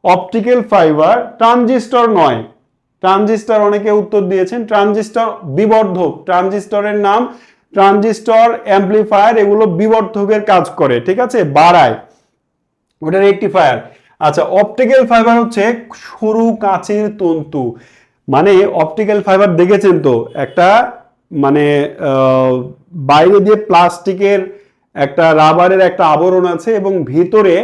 অপটিক্যাল ফাইবার ট্রানজিস্টর নয়, ট্রানজিস্টর অনেকে উত্তর দিয়েছেন। ট্রানজিস্টর বিবর্ধক, ট্রানজিস্টরের নাম ট্রানজিস্টর, অ্যাম্পলিফায়ার, এগুলো বিবর্ধকের কাজ করে, ঠিক আছে, বাড়ায়, ওটা রেকটিফায়ার। আচ্ছা, অপটিক্যাল ফাইবার হচ্ছে সরু কাচের তন্তু। মানে অপটিক্যাল ফাইবার দেখেছেন তো, একটা মানে বাইরে দিয়ে প্লাস্টিকের একটা রাবারের একটা আবরণ আছে এবং ভিতরে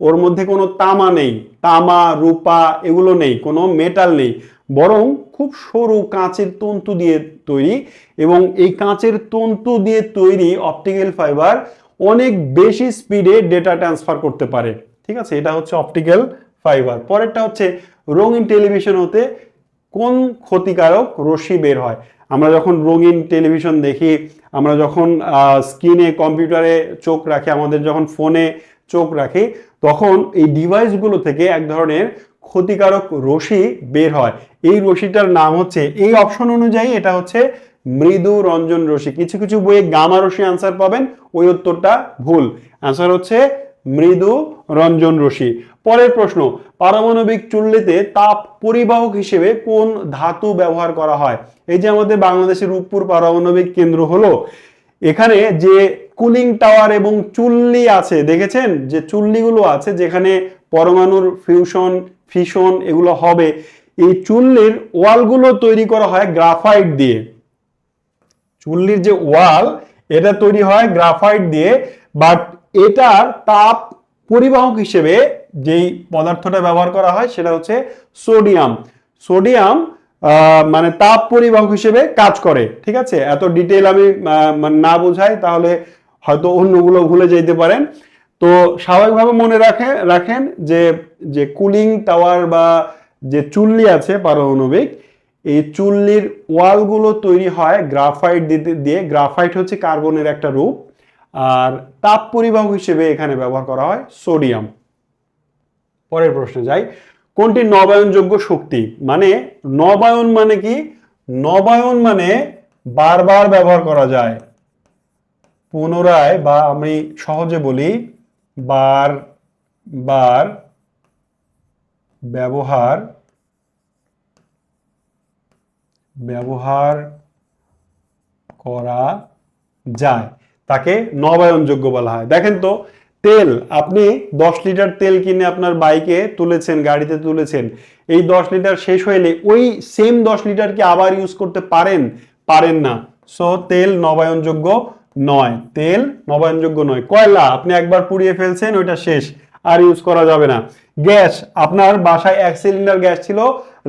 ওর মধ্যে কোনো তামা নেই, তামা রূপা এগুলো নেই, কোনো মেটাল নেই, বরং খুব সরু কাঁচের তন্তু দিয়ে তৈরি। এবং এই কাঁচের তন্তু দিয়ে তৈরি অপটিক্যাল ফাইবার অনেক বেশি স্পিডে ডেটা ট্রান্সফার করতে পারে, ঠিক আছে, এটা হচ্ছে অপটিক্যাল ফাইবার। পরেরটা হচ্ছে রঙিন টেলিভিশন হতে কোন ক্ষতিকারক রশ্মি বের হয়। আমরা যখন রঙিন টেলিভিশন দেখি, আমরা যখন স্ক্রিনে কম্পিউটারে চোখ রাখি, আমাদের যখন ফোনে চোখ রাখি, তখন এই ডিভাইসগুলো থেকে এক ধরনের ক্ষতিকারক রশ্মি বের হয়। এই রশ্মিটার নাম হচ্ছে, এই অপশন অনুযায়ী এটা হচ্ছে মৃদু রঞ্জন রশ্মি। কিছু কিছু বইয়ে গামা রশ্মি আনসার পাবেন, ওই উত্তরটা ভুল, আনসার হচ্ছে মৃদু রঞ্জন রশ্মি। পরের প্রশ্ন, পারমাণবিক চুল্লিতে তাপ পরিবাহক হিসেবে কোন ধাতু ব্যবহার করা হয়। এই যে আমাদের বাংলাদেশের রূপপুর পারমাণবিক কেন্দ্র হলো, এখানে যে কুলিং টাওয়ার এবং চুল্লি আছে, দেখেছেন যে চুল্লিগুলো আছে যেখানে পরমাণুর ফিশন এগুলো হবে, এই চুল্লির ওয়ালগুলো তৈরি করা হয় গ্রাফাইট দিয়ে। চুল্লির যে ওয়াল, এটা তৈরি হয় গ্রাফাইট দিয়ে, বাট এটার তাপ পরিবাহক হিসেবে যেই পদার্থটা ব্যবহার করা হয় সেটা হচ্ছে সোডিয়াম। সোডিয়াম মানে তাপ পরিবাহক হিসেবে কাজ করে, ঠিক আছে। এত ডিটেইল আমি না বোঝাই তাহলে হয়তো অন্যগুলো ভুলে যেতে পারেন। তো স্বাভাবিকভাবে মনে রাখেন যে যে কুলিং টাওয়ার বা যে চুল্লি আছে পারমাণবিক, এই চুল্লির ওয়ালগুলো তৈরি হয় গ্রাফাইট দিয়ে। গ্রাফাইট হচ্ছে কার্বনের একটা রূপ, আর তাপ পরিবাহক হিসেবে এখানে ব্যবহার করা হয় সোডিয়াম। পরের প্রশ্নে যাই, কোনটি নবায়নযোগ্য শক্তি। মানে নবায়ন মানে কি? নবায়ন মানে বারবার ব্যবহার করা যায়, পুনরায়, বা আমি সহজে বলি বারবার ব্যবহার করা যায়, তাকে নবায়নযোগ্য বলা হয়। দেখেন তো, তেল, আপনি 10 লিটার তেল কিনে আপনার বাইকে তুলেছেন, গাড়িতে তুলেছেন, এই 10 লিটার শেষ হইলে ওই সেম 10 লিটার কি আবার ইউজ করতে পারেন না। সো তেল নবায়নযোগ্য নয়, তেল নবায়নযোগ্য নয়। কয়লা আপনি একবার পুড়িয়ে ফেলছেন, ওইটা শেষ, আর ইউজ করা যাবে না। গ্যাস, আপনার বাসায় 1 সিলিন্ডার গ্যাস ছিল,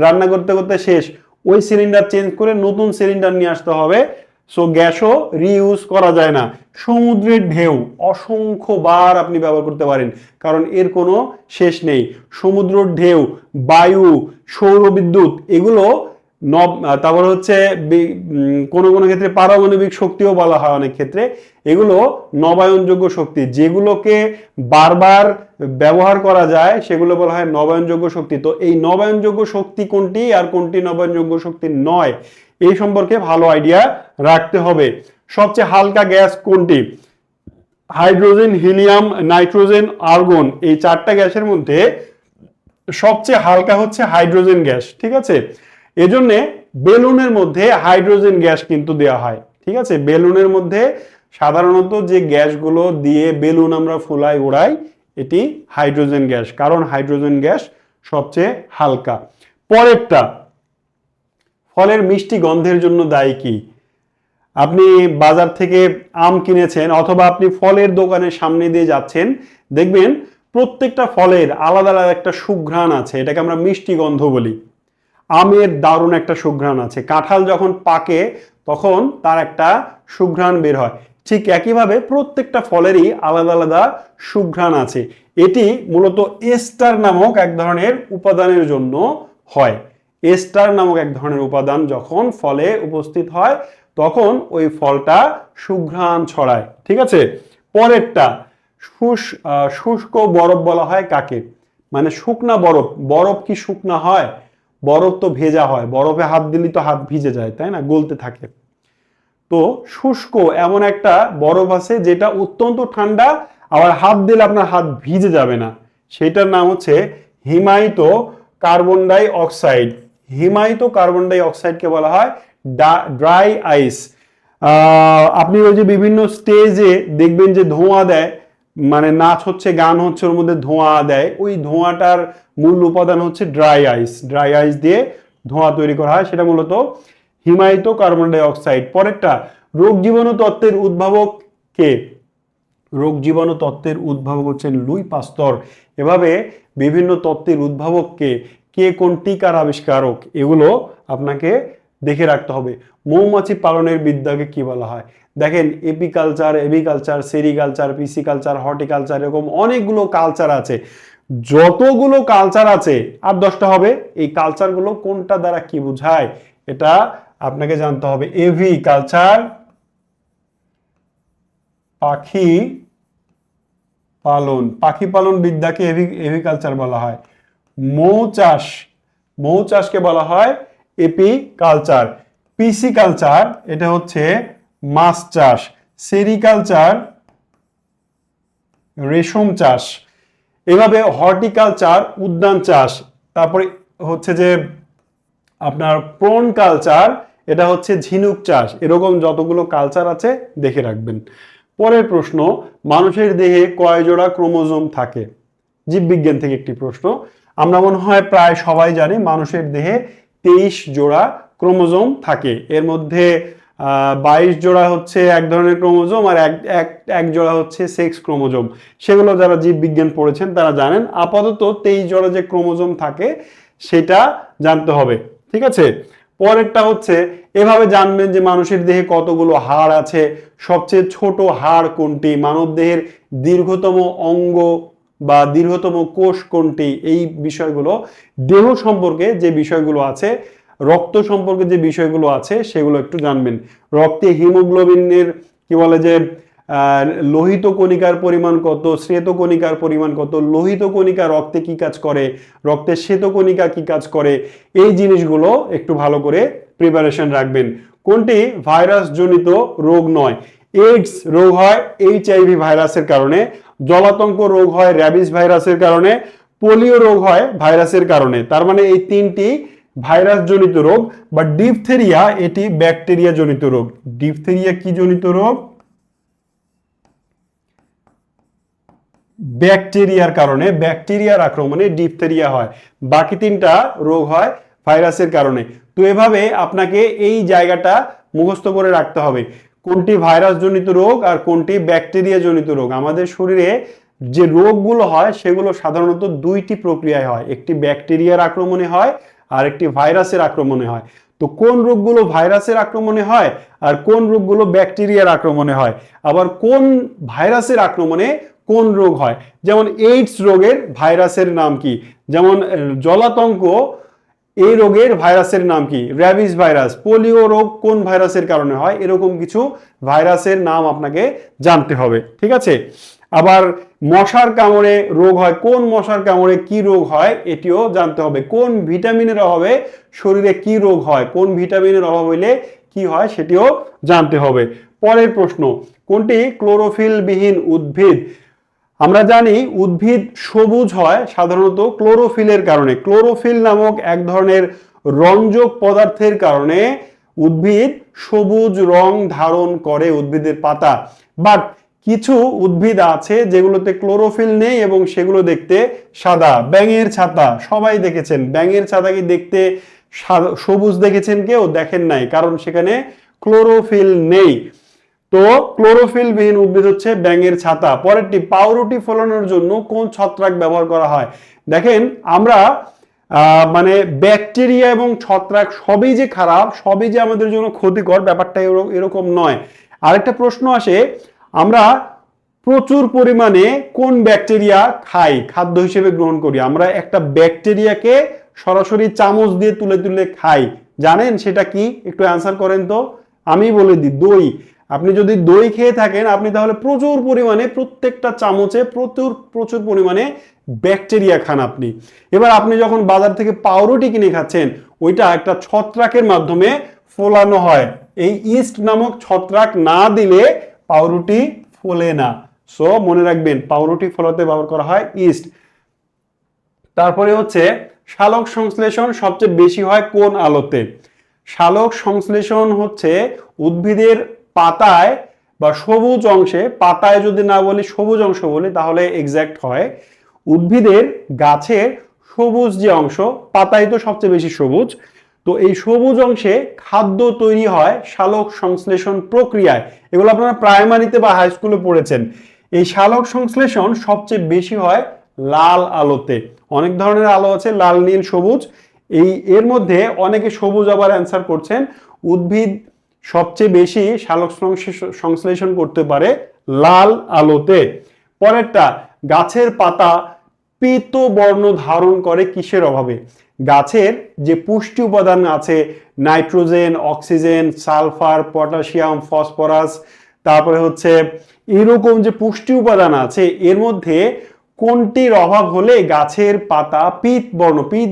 রান্না করতে করতে শেষ, ওই সিলিন্ডার চেঞ্জ করে নতুন সিলিন্ডার নিয়ে আসতে হবে। সো গ্যাসও রিইউজ করা যায় না। সমুদ্রের ঢেউ অসংখ্য বার আপনি ব্যবহার করতে পারেন, কারণ এর কোনো শেষ নেই। সমুদ্রের ঢেউ, বায়ু, সৌর বিদ্যুৎ, এগুলো তারপর হচ্ছে কোনো কোনো ক্ষেত্রে পারমাণবিক শক্তিও বলা হয় অনেক ক্ষেত্রে, এগুলো নবায়নযোগ্য শক্তি। যেগুলোকে বারবার ব্যবহার করা যায় সেগুলো বলা হয় নবায়নযোগ্য শক্তি। তো এই নবায়নযোগ্য শক্তি কোনটি আর কোনটি নবায়নযোগ্য শক্তি নয়, এই সম্পর্কে ভালো আইডিয়া রাখতে হবে। সবচেয়ে হালকা গ্যাস কোনটি? হাইড্রোজেন, হিলিয়াম, নাইট্রোজেন, আর্গন, এই 4টা গ্যাসের মধ্যে সবচেয়ে হালকা হচ্ছে হাইড্রোজেন গ্যাস, ঠিক আছে। এজন্যে বেলুনের মধ্যে হাইড্রোজেন গ্যাস কিন্তু দেওয়া হয়, ঠিক আছে। বেলুনের মধ্যে সাধারণত যে গ্যাসগুলো দিয়ে বেলুন আমরা ফুলাই উড়াই, এটি হাইড্রোজেন গ্যাস, কারণ হাইড্রোজেন গ্যাস সবচেয়ে হালকা। পরেরটা, ফলের মিষ্টি গন্ধের জন্য দায়ী কি? আপনি বাজার থেকে আম কিনেছেন অথবা আপনি ফলের দোকানের সামনে দিয়ে যাচ্ছেন, দেখবেন প্রত্যেকটা ফলের আলাদা আলাদা একটা সুঘ্রাণ আছে, এটাকে আমরা মিষ্টি গন্ধ বলি। আমের দারুণ একটা সুঘ্রাণ আছে, কাঁঠাল যখন পাকে তখন তার একটা সুঘ্রাণ বের হয়। ঠিক একইভাবে প্রত্যেকটা ফলেরই আলাদা আলাদা সুঘ্রাণ আছে। এটি মূলত এস্টার নামক এক ধরনের উপাদানের জন্য হয়। এস্টার নামক এক ধরনের উপাদান যখন ফলে উপস্থিত হয় তখন ওই ফলটা সুঘ্রাণ ছড়ায়, ঠিক আছে। পরেরটা, শুষ্ক বরফ বলা হয় কাকে? মানে শুকনা বরফ। বরফ কি শুকনা হয়? বরফ তো ভেজা হয়, বরফে হাত দিলে তো হাত ভিজে যায়, তাই না, গলতে থাকে। তো শুষ্ক এমন একটা বরফ আছে যেটা অত্যন্ত ঠান্ডা, আবার হাত দিলে আপনার হাত ভিজে যাবে না, সেটার নাম হচ্ছে হিমায়িত কার্বন ডাই অক্সাইড। হিমায়িত কার্বন ডাই অক্সাইডকে বলা হয় ড্রাই আইস। আপনি ওই যে বিভিন্ন স্টেজে দেখবেন যে ধোঁয়া দেয়, মানে নাচ হচ্ছে, গান হচ্ছে, ওর মধ্যে ধোঁয়া দেয়, ওই ধোঁয়াটার মূল উপাদান হচ্ছে ড্রাই আইস। ড্রাই আইস দিয়ে ধোঁয়া তৈরি করা হয়, সেটা মূলত হিমায়িত কার্বন ডাই অক্সাইড। পরেরটা, রোগ জীবাণু তত্ত্বের উদ্ভাবক কে? রোগ জীবাণু তত্ত্বের উদ্ভাবক হচ্ছেন লুই পাস্তর। এভাবে বিভিন্ন তত্ত্বের উদ্ভাবককে, কে কোন টিকার আবিষ্কারক, এগুলো আপনাকে দেখে রাখতে হবে। মৌমাছি পালনের বিদ্যাকে কি বলা হয়? দেখেন, apiculture, aviculture, sericulture, pisciculture, horticulture, এরকম অনেকগুলো কালচার আছে। যতগুলো কালচার আছে, আর 10টা হবে, এই কালচারগুলো কোনটা দ্বারা কি বোঝায় এটা আপনাকে জানতে হবে। এভিকালচার, পাখি পালন, পাখি পালন বিদ্যাকে এভিকালচার বলা হয়। মৌচাষ, মৌচাষকে বলা হয় এপিকালচার। পিসিকালচার, এটা হচ্ছে মাছ চাষ। সেরিকালচার, রেশম চাষ। এভাবে হর্টিকালচার, উদ্যান চাষ। তারপরে হচ্ছে যে আপনার প্রন কালচার, এটা হচ্ছে ঝিনুক চাষ। এরকম যতগুলো কালচার আছে দেখে রাখবেন। পরের প্রশ্ন, মানুষের দেহে কয় জোড়া ক্রোমোজোম থাকে? জীববিজ্ঞান থেকে একটি প্রশ্ন। আমরা মনে হয় প্রায় সবাই জানি মানুষের দেহে 23 জোড়া ক্রোমোজোম থাকে। এর মধ্যে 22 জোড়া হচ্ছে এক ধরনের ক্রোমোজোম, আর এক জোড়া হচ্ছে সেক্স ক্রোমোজোম। সেগুলো যারা জীববিজ্ঞান পড়েছেন তারা জানেন। আপাতত 23 জোড়া যে ক্রোমোজোম থাকে সেটা জানতে হবে, ঠিক আছে? পরেরটা হচ্ছে, এভাবে জানবেন যে মানুষের দেহে কতগুলো হাড় আছে। সবচেয়ে ছোট হাড় কোনটি? মানব দেহের দীর্ঘতম অঙ্গ বা দীর্ঘতম কোষ কোনটি? এই বিষয়গুলো, দেহ সম্পর্কে যে বিষয়গুলো আছে, রক্ত সম্পর্কে যে বিষয়গুলো আছে, সেগুলো একটু জানবেন। রক্তে হিমোগ্লোবিনের কি বলে যে লোহিত কণিকার পরিমাণ কত, শ্বেত কণিকার পরিমাণ কত, লোহিত কণিকা রক্তে কি কাজ করে, রক্তের শ্বেত কণিকা কি কাজ করে, এই জিনিসগুলো একটু ভালো করে প্রিপারেশন রাখবেন। কোনটি ভাইরাস জনিত রোগ নয়? এইডস রোগ হয় এইচআইভি ভাইরাসের কারণে, জলাতঙ্ক রোগ হয় র্যাবিস ভাইরাসের কারণে, পোলিও রোগ হয় ভাইরাসের কারণে। তার মানে এই তিনটি ভাইরাস জনিত রোগ। বা ডিপথেরিয়া, এটি ব্যাকটেরিয়া জনিত রোগ। ডিপথেরিয়া কি জনিত রোগ? ব্যাকটেরিয়ার কারণে, ব্যাকটেরিয়ার আক্রমণে ডিপথেরিয়া হয়। বাকি তিনটা রোগ হয় ভাইরাসের কারণে। তো এভাবে আপনাকে এই জায়গাটা মুখস্থ করে রাখতে হবে, কোনটি ভাইরাস জনিত রোগ আর কোনটি ব্যাকটেরিয়া জনিত রোগ। আমাদের শরীরে যে রোগগুলো হয় সেগুলো সাধারণত দুইটি প্রক্রিয়ায় হয়, একটি ব্যাকটেরিয়ার আক্রমণে হয় আর একটি ভাইরাসের আক্রমণে হয়। তো কোন রোগগুলো ভাইরাসের আক্রমণে হয় আর কোন রোগগুলো ব্যাকটেরিয়ার আক্রমণে হয়, আবার কোন ভাইরাসের আক্রমণে কোন রোগ হয়। যেমন এইডস রোগের ভাইরাসের নাম কি? যেমন জলাতঙ্ক, এই রোগের ভাইরাসের নাম কি? Rabies virus. পোলিও রোগ কোন ভাইরাসের কারণে হয়? এরকম কিছু ভাইরাসের নাম আপনাকে জানতে হবে, ঠিক আছে? আবার মশার কামড়ে রোগ হয়, কোন মশার কামড়ে কি রোগ হয় এটিও জানতে হবে। কোন ভিটামিনের অভাবে শরীরে কি রোগ হয়, কোন ভিটামিনের অভাব হইলে কি হয় সেটিও জানতে হবে। পরের প্রশ্ন, কোনটি ক্লোরোফিল বিহীন উদ্ভিদ? আমরা জানি উদ্ভিদ সবুজ হয় সাধারণত ক্লোরোফিলের কারণে। ক্লোরোফিল নামক এক ধরনের রঞ্জক পদার্থের কারণে উদ্ভিদ সবুজ রং ধারণ করে, উদ্ভিদের পাতা। বাট কিছু উদ্ভিদ আছে যেগুলোতে ক্লোরোফিল নেই এবং সেগুলো দেখতে সাদা। ব্যাঙের ছাতা সবাই দেখেছেন, ব্যাঙের ছাতা কি দেখতে সবুজ দেখেছেন? কেউ দেখেন নাই, কারণ সেখানে ক্লোরোফিল নেই। তো ক্লোরোফিল বিহীন উদ্ভিদ হচ্ছে ব্যাঙের ছাতা। পরেরটি, পাউরুটি ফলানোর জন্য কোন ছত্রাক ব্যবহার করা হয়? দেখেন, আমরা মানে ব্যাকটেরিয়া এবং ছত্রাক সবই যে খারাপ, সবই যে আমাদের জন্য ক্ষতিকর, ব্যাপারটা এরকম নয়। আরেকটা প্রশ্ন আসে, আমরা প্রচুর পরিমাণে কোন ব্যাকটেরিয়া খাই, খাদ্য হিসেবে গ্রহণ করি? আমরা একটা ব্যাকটেরিয়াকে সরাসরি চামচ দিয়ে তুলে তুলে খাই, জানেন সেটা কি? একটু অ্যান্সার করেন তো। আমি বলে দিই, দই। আপনি যদি দই খেয়ে থাকেন, আপনি তাহলে প্রচুর পরিমাণে, প্রত্যেকটা চামচে প্রচুর পরিমাণে ব্যাকটেরিয়া খান আপনি। এবার আপনি যখন বাজার থেকে পাউরুটি কিনে খাচ্ছেন, ওইটা একটা ছত্রাকের মাধ্যমে ফোলানো হয়। এই ইস্ট নামক ছত্রাক না দিলে পাউরুটি ফোলে না। সো মনে রাখবেন, পাউরুটি ফলাতে ব্যবহার করা হয় ইস্ট। তারপরে হচ্ছে সালোক সংশ্লেষণ সবচেয়ে বেশি হয় কোন আলোতে? সালোক সংশ্লেষণ হচ্ছে উদ্ভিদের পাতায় বা সবুজ অংশে, পাতায় যদি না বলি সবুজ অংশ বলি তাহলে এক্সাক্ট হয়। উদ্ভিদের গাছের সবুজ যে অংশ, পাতায় তো সবচেয়ে বেশি সবুজ, তো এই সবুজ অংশে খাদ্য তৈরি হয় সালোক সংশ্লেষণ প্রক্রিয়ায়। এগুলো আপনারা প্রাইমারিতে বা হাই স্কুলে পড়েছেন। এই সালোক সংশ্লেষণ সবচেয়ে বেশি হয় লাল আলোতে। অনেক ধরনের আলো আছে, লাল, নীল, সবুজ। এর মধ্যে অনেকে সবুজ আবার অ্যান্সার করছেন। উদ্ভিদ সবচেয়ে বেশি সালোক সংশ্লেষণ করতে পারে লাল আলোতে। পরেরটা, গাছের পাতা পীত বর্ণ ধারণ করে কিসের অভাবে? গাছের যে পুষ্টি উপাদান আছে, nitrogen, oxygen, sulphur, potassium, phosphorus, তারপরে হচ্ছে এরকম যে পুষ্টি উপাদান আছে, এর মধ্যে কোনটির অভাব হলে গাছের পাতা পীত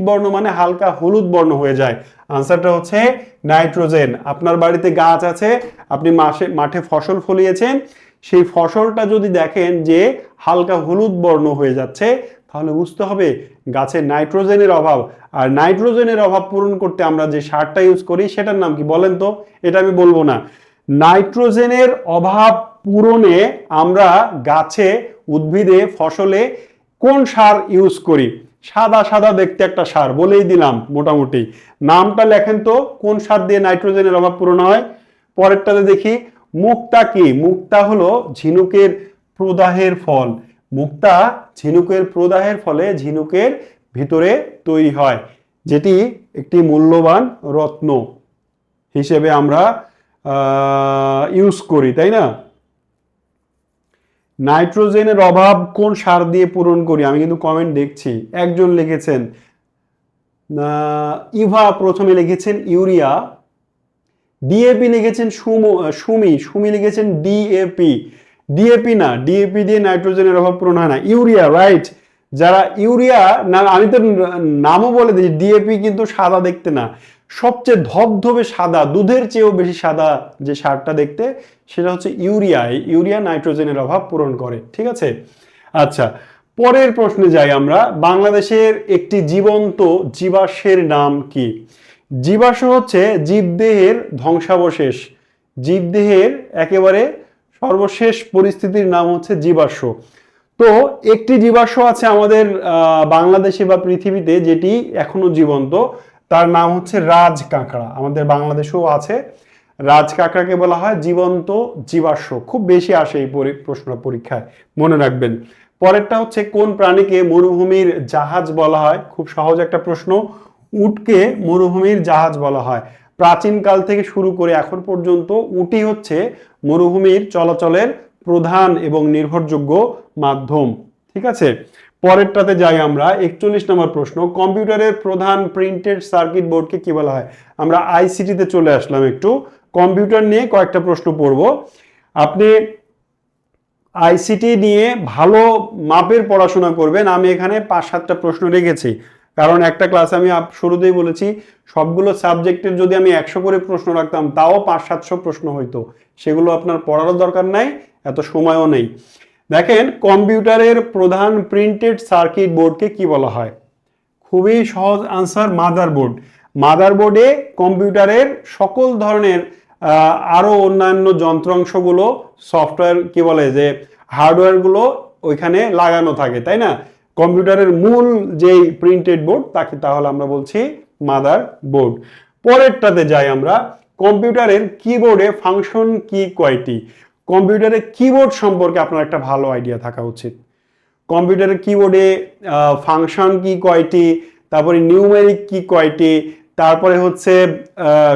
বর্ণ মানে হালকা হলুদ বর্ণ হয়ে যায়? আনসারটা হচ্ছে নাইট্রোজেন। আপনার বাড়িতে গাছ আছে, আপনি মাঠে ফসল ফলিয়েছেন, সেই ফসলটা যদি দেখেন যে হালকা হলুদ বর্ণ হয়ে যাচ্ছে, তাহলে বুঝতে হবে গাছের নাইট্রোজেনের অভাব। আর নাইট্রোজেনের অভাব পূরণ করতে আমরা যে সারটা ইউজ করি সেটার নাম কি বলেন তো? এটা আমি বলবো না। নাইট্রোজেনের অভাব পূরণে আমরা গাছে, উদ্ভিদে, ফসলে কোন সার ইউজ করি? সাদা সাদা দেখতে একটা সার, বলেই দিলাম মোটামুটি। নামটা লেখেন তো, কোন সার দিয়ে নাইট্রোজেনের অভাব পূরণ হয়? পরেরটাতে দেখি, মুক্তা কি? মুক্তা হলো ঝিনুকের প্রদাহের ফল। মুক্তা ঝিনুকের প্রদাহের ফলে ঝিনুকের ভিতরে তৈরি হয়, যেটি একটি মূল্যবান রত্ন হিসেবে আমরা ইউজ করি, তাই না? নাইট্রোজেনের অভাব কোন সার দিয়ে পূরণ করি? আমি কিন্তু কমেন্ট দেখছি, একজন লিখেছেন ইভা, প্রথমে লিখেছেন ইউরিয়া। ডিএপি লিখেছেন সুমি লিখেছেন ডিএপি। ডিএপি না, ডিএপি দিয়ে নাইট্রোজেনের অভাব পূরণ হয় না, ইউরিয়া, রাইট। যারা ইউরিয়া না, আমি তো নামও বলে দিই, ডিএপি কিন্তু সাদা দেখতে না, সবচেয়ে ধবধবে সাদা, দুধের চেয়েও বেশি সাদা যে সারটা দেখতে, সেটা হচ্ছে ইউরিয়া। ইউরিয়া নাইট্রোজেনের অভাব পূরণ করে, ঠিক আছে? আচ্ছা, পরের প্রশ্নে যাই আমরা। বাংলাদেশের একটি জীবন্ত জীবাশ্মের নাম কি? জীবাশ্ম হচ্ছে জীবদেহের ধ্বংসাবশেষ, জীবদেহের একেবারে সর্বশেষ পরিস্থিতির নাম হচ্ছে জীবাশ্ম। তো একটি জীবাশ্ম আছে আমাদের বাংলাদেশে বা পৃথিবীতে যেটি এখনো জীবন্ত, তার নাম হচ্ছে রাজ কাঁকড়া। আমাদের বাংলাদেশেও আছে, রাজ কাঁকড়াকে বলা হয় জীবন্ত জীবাশ্ম। খুব বেশি আসে এই প্রশ্ন পরীক্ষায়, মনে রাখবেন। পরেরটা হচ্ছে, কোন প্রাণীকে মরুভূমির জাহাজ বলা হয়? খুব সহজ একটা প্রশ্ন। উটকে মরুভূমির জাহাজ বলা হয়। প্রাচীনকাল থেকে শুরু করে এখন পর্যন্ত উটই হচ্ছে মরুভূমির চলাচলের প্রধান এবং নির্ভরযোগ্য মাধ্যম, ঠিক আছে? পরেরটাতে যাই আমরা, 41 নম্বর প্রশ্ন। কম্পিউটারের প্রধান প্রিন্টেড সার্কিট বোর্ডকে কি বলা হয়? আমরা আইসিটিতে চলে আসলাম, একটু কম্পিউটার নিয়ে কয়েকটা প্রশ্ন পড়ব। আপনি আইসিটি নিয়ে ভালো মাপের পড়াশোনা করবেন। আমি এখানে 5-7টা প্রশ্ন রেখেছি, কারণ একটা ক্লাসে আমি শুরুতেই বলেছি সবগুলো সাবজেক্টের যদি আমি 100 করে প্রশ্ন রাখতাম তাও 500-700 প্রশ্ন হইতো। সেগুলো আপনার পড়ারও দরকার নাই, এত সময়ও নেই। দেখেন, কম্পিউটারের প্রধান প্রিন্টেড সার্কিট বোর্ডকে কি বলা হয়? খুবই সহজ আনসার, মাদারবোর্ড। মাদারবোর্ডে কম্পিউটারের সকল ধরনের আরো অন্যান্য যন্ত্রাংশগুলো, সফটওয়্যার কি বলে যে হার্ডওয়্যারগুলো ওইখানে লাগানো থাকে, তাই না? কম্পিউটারের মূল যেই প্রিন্টেড বোর্ড তাকে তাহলে আমরা বলছি মাদার বোর্ড। পরেরটাতে যাই আমরা, কম্পিউটারের কিবোর্ডে ফাংশন কি কয়টি? কম্পিউটারের কিবোর্ড সম্পর্কে আপনার একটা ভালো আইডিয়া থাকা উচিত। কম্পিউটারের কিবোর্ডে ফাংশন কি কয়টি, তারপরে নিউমেরিক কি কয়টি, তারপরে হচ্ছে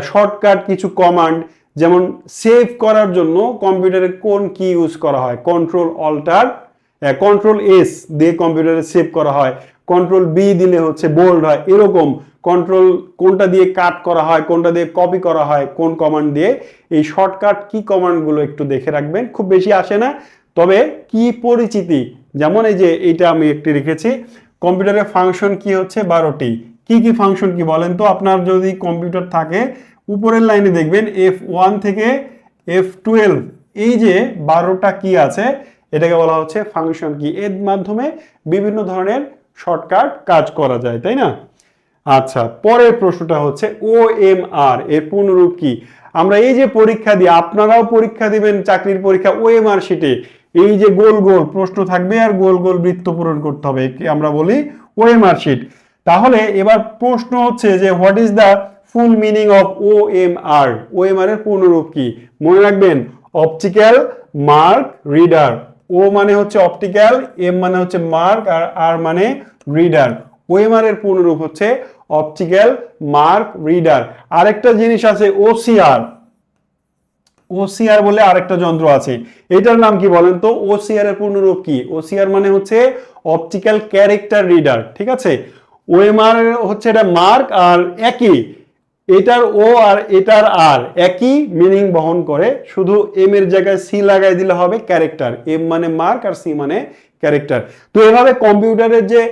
শর্টকাট কিছু কমান্ড, যেমন সেভ করার জন্য কম্পিউটারে কোন কি ইউজ করা হয়? কন্ট্রোল এস দিয়ে কম্পিউটারে সেভ করা হয়, কন্ট্রোল বি দিলে হচ্ছে বোল্ড হয়, এরকম কন্ট্রোল কোনটা দিয়ে কাট করা হয়, কোনটা দিয়ে কপি করা হয়, কোন কমান্ড দিয়ে। এই শর্টকাট কি কমান্ডগুলো একটু দেখে রাখবেন, খুব বেশি আসে না, তবে কি পরিচিতি, যেমন এই যে এইটা আমি একটি রেখেছি, কম্পিউটারের ফাংশন কি হচ্ছে 12টি। কি কি ফাংশন কি বলেন তো? আপনার যদি কম্পিউটার থাকে উপরের লাইনে দেখবেন F1 থেকে F12, এই যে 12টা কি আছে এটাকে বলা হচ্ছে ফাংশন কি। এর মাধ্যমে বিভিন্ন ধরনের শর্টকাট কাজ করা যায়, তাই না? আচ্ছা, পরের প্রশ্নটা হচ্ছে OMR এর পূর্ণরূপ কি? আমরা এই যে পরীক্ষা দিই, আপনারাও পরীক্ষা দিবেন চাকরির পরীক্ষা OMR শিটে, এই যে গোল গোল প্রশ্ন থাকবে আর গোল গোল বৃত্ত পূরণ করতে হবে, একে আমরা বলি OMR শিট। তাহলে এবার প্রশ্ন হচ্ছে যে what is the full meaning of OMR? OMR এর পূর্ণরূপ কি? মনে রাখবেন, অপটিক্যাল মার্ক রিডার। ও মানে হচ্ছে অপটিক্যাল, এম মানে হচ্ছে মার্ক, আর আর মানে রিডার। ওএমআর এর পূর্ণরূপ হচ্ছে অপটিক্যাল মার্ক রিডার। আরেকটা জিনিস আছে ওসিআর। ওসিআর বলে আরেকটা যন্ত্র আছে, এটার নাম কি বলেন তো? ওসিআর এর পূর্ণরূপ কি? ওসিআর মানে হচ্ছে অপটিক্যাল ক্যারেক্টার রিডার, ঠিক আছে? ওএমআর হচ্ছে এটা মার্ক, আর একই, এটার ও আর এটার আর একই মিনিং বহন করে, শুধু এম এর জায়গায় সি লাগাই দিলে হবে ক্যারেক্টার। এম মানে মার্ক আর সি মানে ক্যারেক্টার। তো এভাবে কম্পিউটারের যে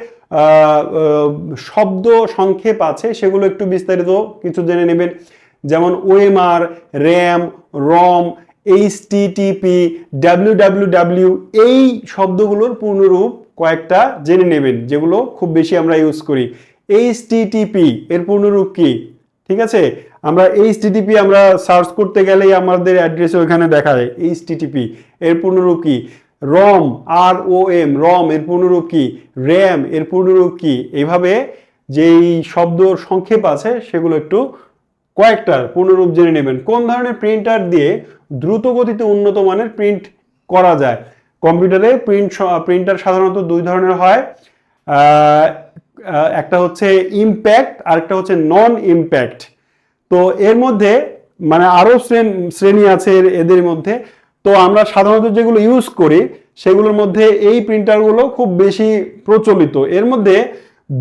শব্দ সংক্ষেপ আছে সেগুলো একটু বিস্তারিত কিছু জেনে নেবেন, যেমন ওএমআর, র্যাম, রম, এইচটিটিপি, ডাব্লিউডাব্লিউডাব্লিউ, এই শব্দগুলোর পূর্ণরূপ কয়েকটা জেনে নেবেন যেগুলো খুব বেশি আমরা ইউজ করি। এইচটিটিপি এর পূর্ণরূপ কি? ঠিক আছে, আমরা এইচটিটিপি আমরা সার্চ করতে গেলেই আমাদের অ্যাড্রেস ওখানে দেখা যায় এইচটিটিপি এর পূর্ণরূপ কি। রম, আর ও এম, রম এর পূর্ণরূপ কি। র্যাম এর পূর্ণরূপ কি। এইভাবে যেই শব্দ সংক্ষেপ আছে সেগুলো একটু কয়েকটার পূর্ণরূপ জেনে নেবেন। কোন ধরনের প্রিন্টার দিয়ে দ্রুত গতিতে উন্নত মানের প্রিন্ট করা যায়? কম্পিউটারে প্রিন্টার সাধারণত দুই ধরনের হয়, একটা হচ্ছে ইমপ্যাক্ট আর একটা হচ্ছে নন ইমপ্যাক্ট। তো এর মধ্যে মানে আরো শ্রেণী আছে এদের মধ্যে। তো আমরা সাধারণত যেগুলো ইউজ করি সেগুলোর মধ্যে এই প্রিন্টারগুলো খুব বেশি প্রচলিত। এর মধ্যে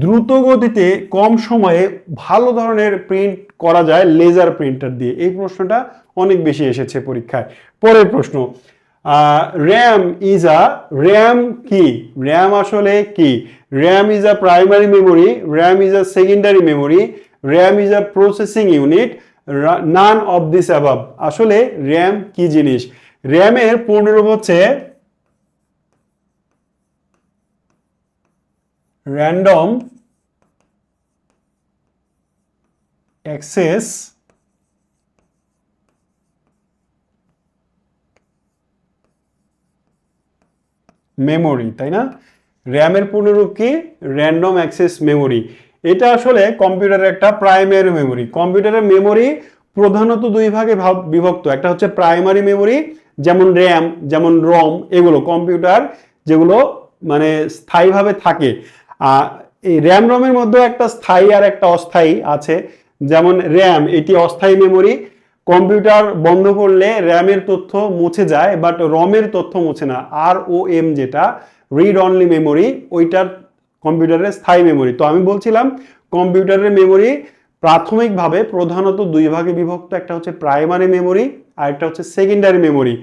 দ্রুত গতিতে কম সময়ে ভালো ধরনের প্রিন্ট করা যায় লেজার প্রিন্টার দিয়ে। এই প্রশ্নটা অনেক বেশি এসেছে পরীক্ষায়। পরের প্রশ্ন, র্যাম কি? র্যাম আসলে কি? RAM is a primary memory, RAM is a secondary memory, RAM is a processing unit, none of this above. আসলে র্যাম কি জিনিস? র্যামের পূর্ণরূপ হচ্ছে র্যান্ডম অ্যাক্সেস মেমোরি, তাই না? র্যামের পূর্ণরূপ কি? Random access memory. এটা আসলে কম্পিউটারের একটা প্রাইমারি মেমোরি। কম্পিউটারের মেমোরি প্রধানত দুই ভাগে বিভক্ত, একটা হচ্ছে প্রাইমারি মেমোরি, যেমন র্যাম, যেমন রম, এগুলো কম্পিউটার যেগুলো মানে স্থায়ীভাবে থাকে। এই র্যাম রমের মধ্যে একটা স্থায়ী আর একটা অস্থায়ী আছে। যেমন র্যাম, এটি অস্থায়ী মেমোরি, কম্পিউটার বন্ধ করলে র্যামের তথ্য মুছে যায়, বাট রমের তথ্য মুছে না। আর ও এম যেটা রিড অনলি মেমোরি, ওইটার কম্পিউটারের স্থায়ী মেমোরি। তো আমি বলছিলাম কম্পিউটারের মেমোরি প্রাথমিকভাবে প্রধানত দুই ভাগে বিভক্ত, একটা হচ্ছে প্রাইমারি মেমোরি আর একটা হচ্ছে সেকেন্ডারি মেমোরি।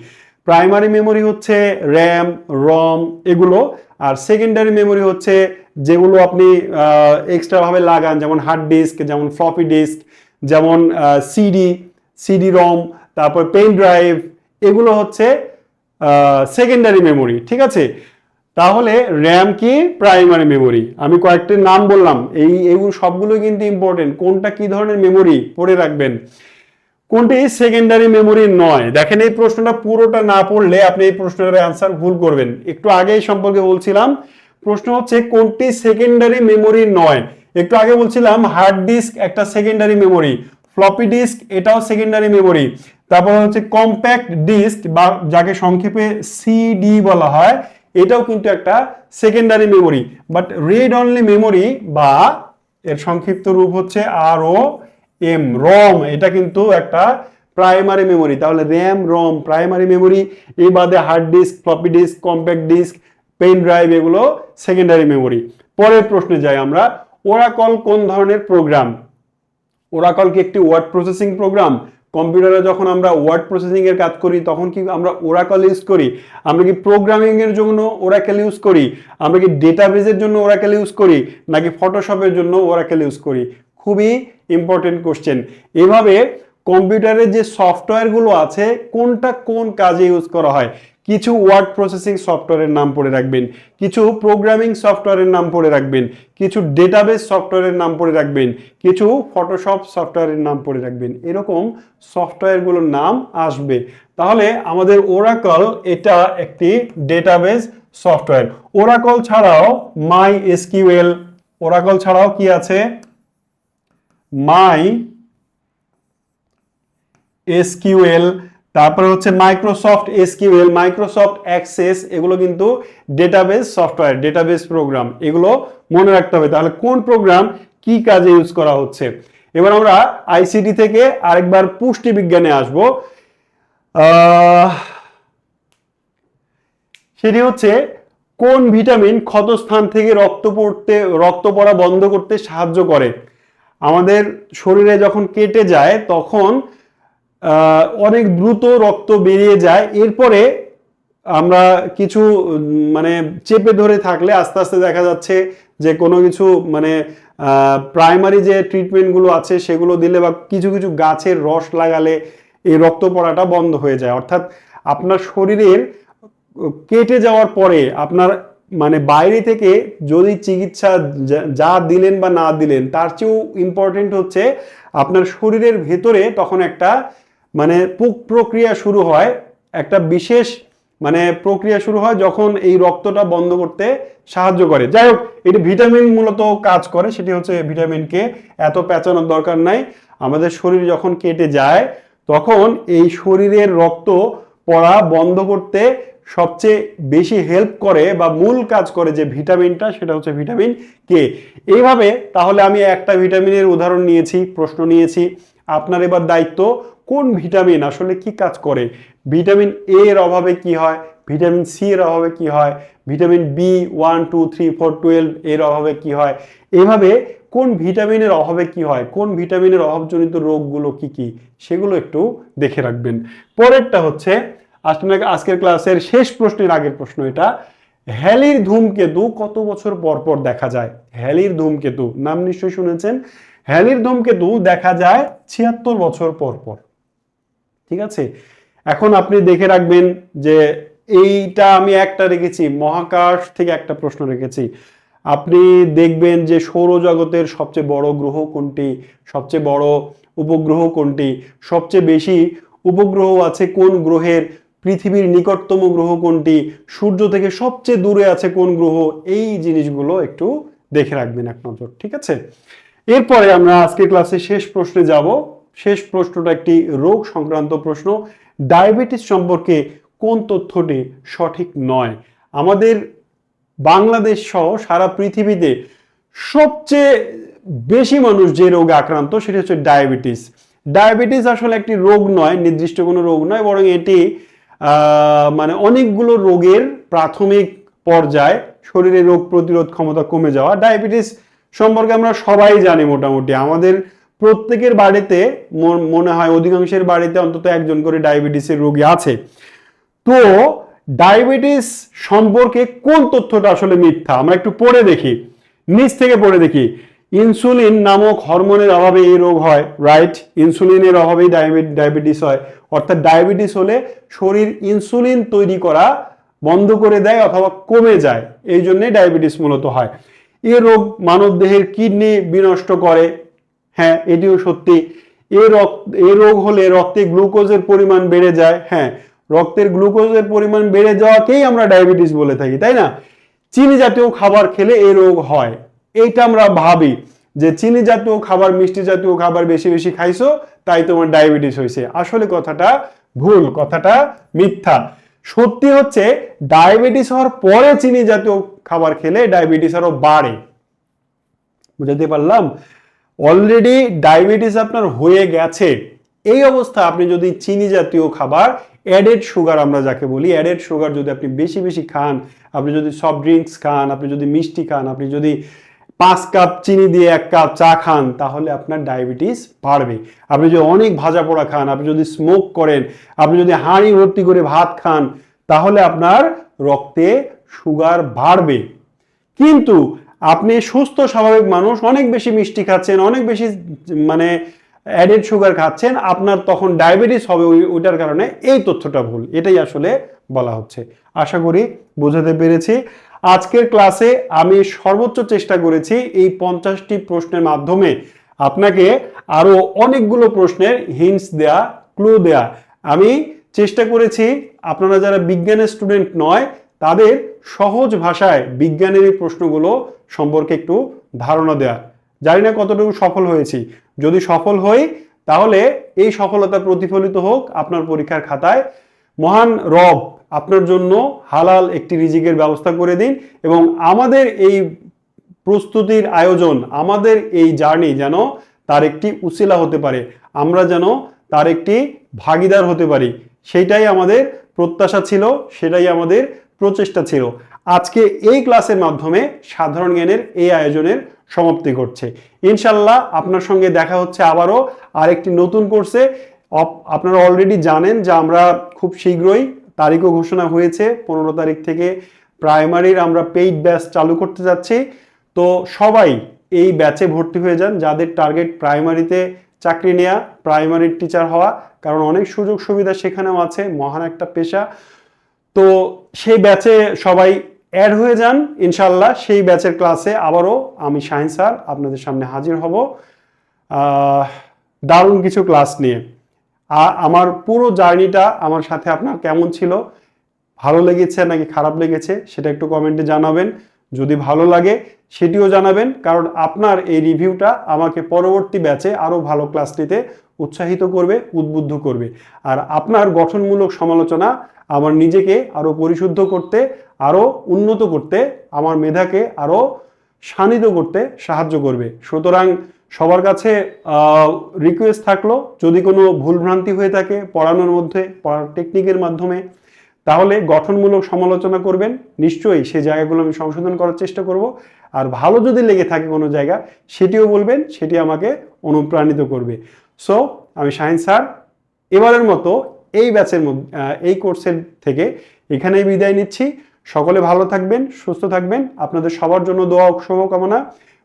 প্রাইমারি মেমোরি হচ্ছে র্যাম, রম এগুলো, আর সেকেন্ডারি মেমোরি হচ্ছে যেগুলো আপনি এক্সট্রা ভাবে লাগান, যেমন হার্ড ডিস্ক, যেমন ফ্লপি ডিস্ক, যেমন সিডি রম, তারপর পেন ড্রাইভ, এগুলো হচ্ছে সেকেন্ডারি মেমোরি। ঠিক আছে, তাহলে র্যাম কি, প্রাইমারি মেমোরি। আমি কয়েকটি নাম বললাম, এইগুলো সবগুলো কিন্তু ইম্পর্টেন্ট। কোনটা কি ধরনের মেমোরি পড়ে রাখবেন, কোনটি সেকেন্ডারি মেমোরি নয়। দেখেন এই প্রশ্নটা পুরোটা না পড়লে আপনি এই প্রশ্নের অ্যান্সার ভুল করবেন। একটু আগে এই সম্পর্কে বলছিলাম, প্রশ্ন হচ্ছে কোনটি সেকেন্ডারি মেমোরি নয়। একটু আগে বলছিলাম হার্ড ডিস্ক একটা সেকেন্ডারি মেমোরি, ফ্লপি ডিস্ক এটাও সেকেন্ডারি মেমোরি, তারপর হচ্ছে কম্প্যাক্ট ডিস্ক বা যাকে সংক্ষেপে সিডি বলা হয়, এটাও কিন্তু একটা secondary memory. But read only memory বা এর সংক্ষিপ্ত রূপ হচ্ছে আর ও এম, রম, এটা কিন্তু একটা প্রাইমারি মেমোরি। তাহলে র্যাম, রম প্রাইমারি মেমোরি, এই বাদে hard disk, floppy disk, compact disk, pen drive এগুলো সেকেন্ডারি মেমোরি। পরের প্রশ্নে যাই আমরা, ওরাকল কোন ধরনের প্রোগ্রাম? ওরাকল কি একটি ওয়ার্ড প্রসেসিং প্রোগ্রাম? কম্পিউটারে যখন আমরা ওয়ার্ড প্রসেসিং এর কাজ করি তখন কি আমরা ওরাকল ইউজ করি? আমরা কি প্রোগ্রামিং এর জন্য ওরাকল ইউজ করি? আমরা কি ডেটাবেজের জন্য ওরাকল ইউজ করি, নাকি ফটোশপের জন্য ওরাকল ইউজ করি? খুবই ইম্পর্টেন্ট কোশ্চেন। এভাবে কম্পিউটারের যে সফটওয়্যারগুলো আছে কোনটা কোন কাজে ইউজ করা হয়। কিছু ওয়ার্ড প্রসেসিং সফটওয়্যারের নাম পড়ে রাখবেন, কিছু প্রোগ্রামিং সফটওয়্যারের নাম পড়ে রাখবেন, কিছু ডেটাবেস সফটওয়্যারের নাম পড়ে রাখবেন, কিছু ফটোশপ সফটওয়্যারের নাম পড়ে রাখবেন। এরকম সফটওয়্যারগুলোর নাম আসবে। তাহলে আমাদের ওরাকল এটা একটি ডেটাবেস সফটওয়্যার। ওরাকল ছাড়াও মাই এসকিউএল, ওরাকল ছাড়াও কি আছে, মাই এসকিউএল, তারপরে হচ্ছে মাইক্রোসফট এসকিউএল, মাইক্রোসফট অ্যাক্সেস, এগুলো কিন্তু ডেটাবেস সফটওয়্যার, ডেটাবেস প্রোগ্রাম, এগুলো মনে রাখতে হবে। তাহলে কোন প্রোগ্রাম কি কাজে ইউজ করা হচ্ছে। এবার আমরা আইসিটি থেকে আরেকবার পুষ্টি বিজ্ঞানে আসব। সেটি হচ্ছে কোন ভিটামিন ক্ষতস্থান থেকে রক্ত পড়া বন্ধ করতে সাহায্য করে। আমাদের শরীরে যখন কেটে যায় তখন অনেক দ্রুত রক্ত বেরিয়ে যায়, এরপরে আমরা কিছু মানে চেপে ধরে থাকলে আস্তে আস্তে দেখা যাচ্ছে যে কোনো কিছু মানে প্রাইমারি যে ট্রিটমেন্টগুলো আছে সেগুলো দিলে বা কিছু কিছু গাছের রস লাগালে এই রক্ত পড়াটা বন্ধ হয়ে যায়। অর্থাৎ আপনার শরীরের কেটে যাওয়ার পরে আপনার মানে বাইরে থেকে যদি চিকিৎসা যা দিলেন বা না দিলেন তার চেয়েও ইম্পর্টেন্ট হচ্ছে আপনার শরীরের ভেতরে তখন একটা মানে প্রক্রিয়া শুরু হয়, একটা বিশেষ মানে প্রক্রিয়া শুরু হয় যখন এই রক্তটা বন্ধ করতে সাহায্য করে। যাই হোক, এটি ভিটামিন মূলত কাজ করে, সেটি হচ্ছে ভিটামিন কে। এত পেঁচানোর দরকার নাই। আমাদের শরীর যখন কেটে যায় তখন এই শরীরের রক্ত পড়া বন্ধ করতে সবচেয়ে বেশি হেল্প করে বা মূল কাজ করে যে ভিটামিনটা, সেটা হচ্ছে ভিটামিন কে। এইভাবে তাহলে আমি একটা ভিটামিনের উদাহরণ নিয়েছি, প্রশ্ন নিয়েছি। আপনার এবার দায়িত্ব কোন ভিটামিন আসলে কি কাজ করে। ভিটামিন এ এর অভাবে কি হয়, ভিটামিন সি এর অভাবে কি হয়, ভিটামিন বি 1 2 3 4 12 এর অভাবে কি হয়। এভাবে কোন ভিটামিনের অভাবে কি হয়, কোন ভিটামিনের অভাবজনিত রোগগুলো কি কি, সেগুলো একটু দেখে রাখবেন। পরেরটা হচ্ছে আজকের ক্লাসের শেষ প্রশ্নের আগের প্রশ্ন এটা, হ্যালির ধূমকেতু কত বছর পর পর দেখা যায়। হ্যালির ধূমকেতু নাম নিশ্চয়ই শুনেছেন। হ্যালির ধূমকেতু দেখা যায় 76 বছর পর পর। ঠিক আছে, এখন আপনি দেখে রাখবেন যে এইটা আমি একটা রেখেছি, মহাকাশ থেকে একটা প্রশ্ন রেখেছি। আপনি দেখবেন যে সৌরজগতের সবচেয়ে বড় গ্রহ কোনটি, সবচেয়ে বড় উপগ্রহ কোনটি, সবচেয়ে বেশি উপগ্রহ আছে কোন গ্রহের, পৃথিবীর নিকটতম গ্রহ কোনটি, সূর্য থেকে সবচেয়ে দূরে আছে কোন গ্রহ, এই জিনিসগুলো একটু দেখে রাখবেন এক নজর। ঠিক আছে, এরপরে আমরা আজকে ক্লাসে শেষ প্রশ্নে যাব। শেষ প্রশ্নটা একটি রোগ সংক্রান্ত প্রশ্ন। ডায়াবেটিস সম্পর্কে কোন তথ্যটি সঠিক নয়। আমাদের বাংলাদেশ সহ সারা পৃথিবীতে সবচেয়ে বেশি মানুষ যে রোগে আক্রান্ত সেটি হচ্ছে ডায়াবেটিস। ডায়াবেটিস আসলে একটি রোগ নয়, নির্দিষ্ট কোনো রোগ নয়, বরং এটি মানে অনেকগুলো রোগের প্রাথমিক পর্যায়, শরীরে রোগ প্রতিরোধ ক্ষমতা কমে যাওয়া। ডায়াবেটিস সম্পর্কে আমরা সবাই জানি মোটামুটি, আমাদের প্রত্যেকের বাড়িতে মনে হয় অধিকাংশের বাড়িতে অন্তত একজন করে ডায়াবেটিসের রোগী আছে। তো ডায়াবেটিস সম্পর্কে কোন তথ্যটা আসলে মিথ্যা আমরা একটু পড়ে দেখি, নিচ থেকে পড়ে দেখি। ইনসুলিন নামক হরমোনের অভাবে এই রোগ হয়, রাইট। ইনসুলিনের অভাবেই ডায়াবেটিস হয়, অর্থাৎ ডায়াবেটিস হলে শরীর ইনসুলিন তৈরি করা বন্ধ করে দেয় অথবা কমে যায়, এই জন্যই ডায়াবেটিস মূলত হয়। এই রোগ মানব দেহের কিডনি বিনষ্ট করে, হ্যাঁ এটিও সত্যি। এই রোগ হলে রক্তে গ্লুকোজের পরিমাণ বেড়ে যায়, হ্যাঁ রক্তের গ্লুকোজের পরিমাণ বেড়ে যাওয়াকেই আমরা ডায়াবেটিস বলে থাকি, তাই না। চিনি জাতীয় খাবার খেলে এই রোগ হয়, এইটা আমরা ভাবি যে চিনি জাতীয় খাবার, মিষ্টি জাতীয় খাবার বেশি বেশি খাইছো তাই তোমার ডায়াবেটিস হয়েছে। আসলে কথাটা ভুল, কথাটা মিথ্যা। সত্যি হচ্ছে ডায়াবেটিস হওয়ার পরে চিনি জাতীয় খাবার খেলে ডায়াবেটিস আরো বাড়ে। বুঝাতে পারলাম। অলরেডি ডায়াবেটিস আপনার হয়ে গেছে, এই অবস্থা আপনি যদি চিনি জাতীয় খাবার, অ্যাডেড সুগার আমরা যাকে বলি, অ্যাডেড সুগার যদি আপনি বেশি বেশি খান, আপনি যদি সফট ড্রিঙ্কস খান, আপনি যদি মিষ্টি খান, আপনি যদি 5 কাপ চিনি দিয়ে 1 কাপ চা খান, তাহলে আপনার ডায়াবেটিস বাড়বে। আপনি যদি অনেক ভাজা পোড়া খান, আপনি যদি স্মোক করেন, আপনি যদি হাঁড়ি ভর্তি করে ভাত খান, তাহলে আপনার রক্তে সুগার বাড়বে। কিন্তু আপনি সুস্থ স্বাভাবিক মানুষ, অনেক বেশি মিষ্টি খাচ্ছেন, অনেক বেশি মানে অ্যাডেড সুগার খাচ্ছেন, আপনার তখন ডায়াবেটিস হবে ওইটার কারণে এই তথ্যটা ভুল, এটাই আসলে বলা হচ্ছে। আশা করি বোঝাতে পেরেছি। আজকের ক্লাসে আমি সর্বোচ্চ চেষ্টা করেছি এই 50টি প্রশ্নের মাধ্যমে আপনাকে আরো অনেকগুলো প্রশ্নের হিন্টস দেয়া, ক্লু দেয়া। আমি চেষ্টা করেছি আপনারা যারা বিজ্ঞানের স্টুডেন্ট নয় তাদের সহজ ভাষায় বিজ্ঞানের এই প্রশ্নগুলো সম্পর্কে একটু ধারণা দেয়া। জানি না কতটুকু সফল হয়েছি। যদি সফল হই তাহলে এই সফলতা প্রতিফলিত হোক আপনার পরীক্ষার খাতায়। মহান রব আপনার জন্য হালাল একটি রিজিকের ব্যবস্থা করে দিন এবং আমাদের এই প্রস্তুতির আয়োজন, আমাদের এই জার্নি যেন তার একটি উসিলা হতে পারে, আমরা যেন তার একটি ভাগীদার হতে পারি, সেটাই আমাদের প্রত্যাশা ছিল, সেটাই আমাদের প্রচেষ্টা ছিল। আজকে এই ক্লাসের মাধ্যমে সাধারণ জ্ঞানের এই আয়োজনের সমাপ্তি ঘটছে। ইনশাল্লাহ আপনার সঙ্গে দেখা হচ্ছে আবারও আরেকটি নতুন কোর্সে। আপনারা অলরেডি জানেন যে আমরা খুব শীঘ্রই, তারিখও ঘোষণা হয়েছে, 15 তারিখ থেকে প্রাইমারির আমরা পেইড ব্যাচ চালু করতে যাচ্ছি। তো সবাই এই ব্যাচে ভর্তি হয়ে যান যাদের টার্গেট প্রাইমারিতে চাকরি নেওয়া, প্রাইমারির টিচার হওয়া, কারণ অনেক সুযোগ সুবিধা সেখানেও আছে, মহান একটা পেশা। তো সেই ব্যাচে সবাই অ্যাড হয়ে যান ইনশাল্লাহ। সেই ব্যাচের ক্লাসে আবারও আমি শাহিন স্যার আপনাদের সামনে হাজির হব দারুণ কিছু ক্লাস নিয়ে। আমার পুরো জার্নিটা আমার সাথে আপনার কেমন ছিল, ভালো লেগেছে নাকি খারাপ লেগেছে সেটা একটু কমেন্টে জানাবেন। যদি ভালো লাগে সেটিও জানাবেন, কারণ আপনার এই রিভিউটা আমাকে পরবর্তী ব্যাচে আরও ভালো ক্লাস নিতে উৎসাহিত করবে, উদ্বুদ্ধ করবে। আর আপনার গঠনমূলক সমালোচনা আমার নিজেকে আরও পরিশুদ্ধ করতে, আরও উন্নত করতে, আমার মেধাকে আরও শানিত করতে সাহায্য করবে। সুতরাং সবার কাছে রিকোয়েস্ট থাকলো, যদি কোনো ভুলভ্রান্তি হয়ে থাকে পড়ানোর মধ্যে, পড়ার টেকনিকের মাধ্যমে, তাহলে গঠনমূলক সমালোচনা করবেন। নিশ্চয়ই সেই জায়গাগুলো আমি সংশোধন করার চেষ্টা করব। আর ভালো যদি লেগে থাকে কোনো জায়গা সেটিও বলবেন, সেটি আমাকে অনুপ্রাণিত করবে। সো আমি শাহিন স্যার এবারের মতো এই ব্যাচের মধ্যে, এই কোর্সের থেকে এখানেই বিদায় নিচ্ছি। সকলে ভালো থাকবেন, সুস্থ থাকবেন। আপনাদের সবার জন্য দোয়া ও শুভকামনা।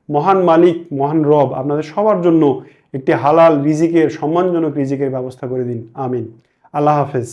মহান মালিক, মহান রব আপনাদের সবার জন্য একটি হালাল রিজিকের, সম্মানজনক রিজিকের ব্যবস্থা করে দিন। আমিন। আল্লাহ হাফেজ।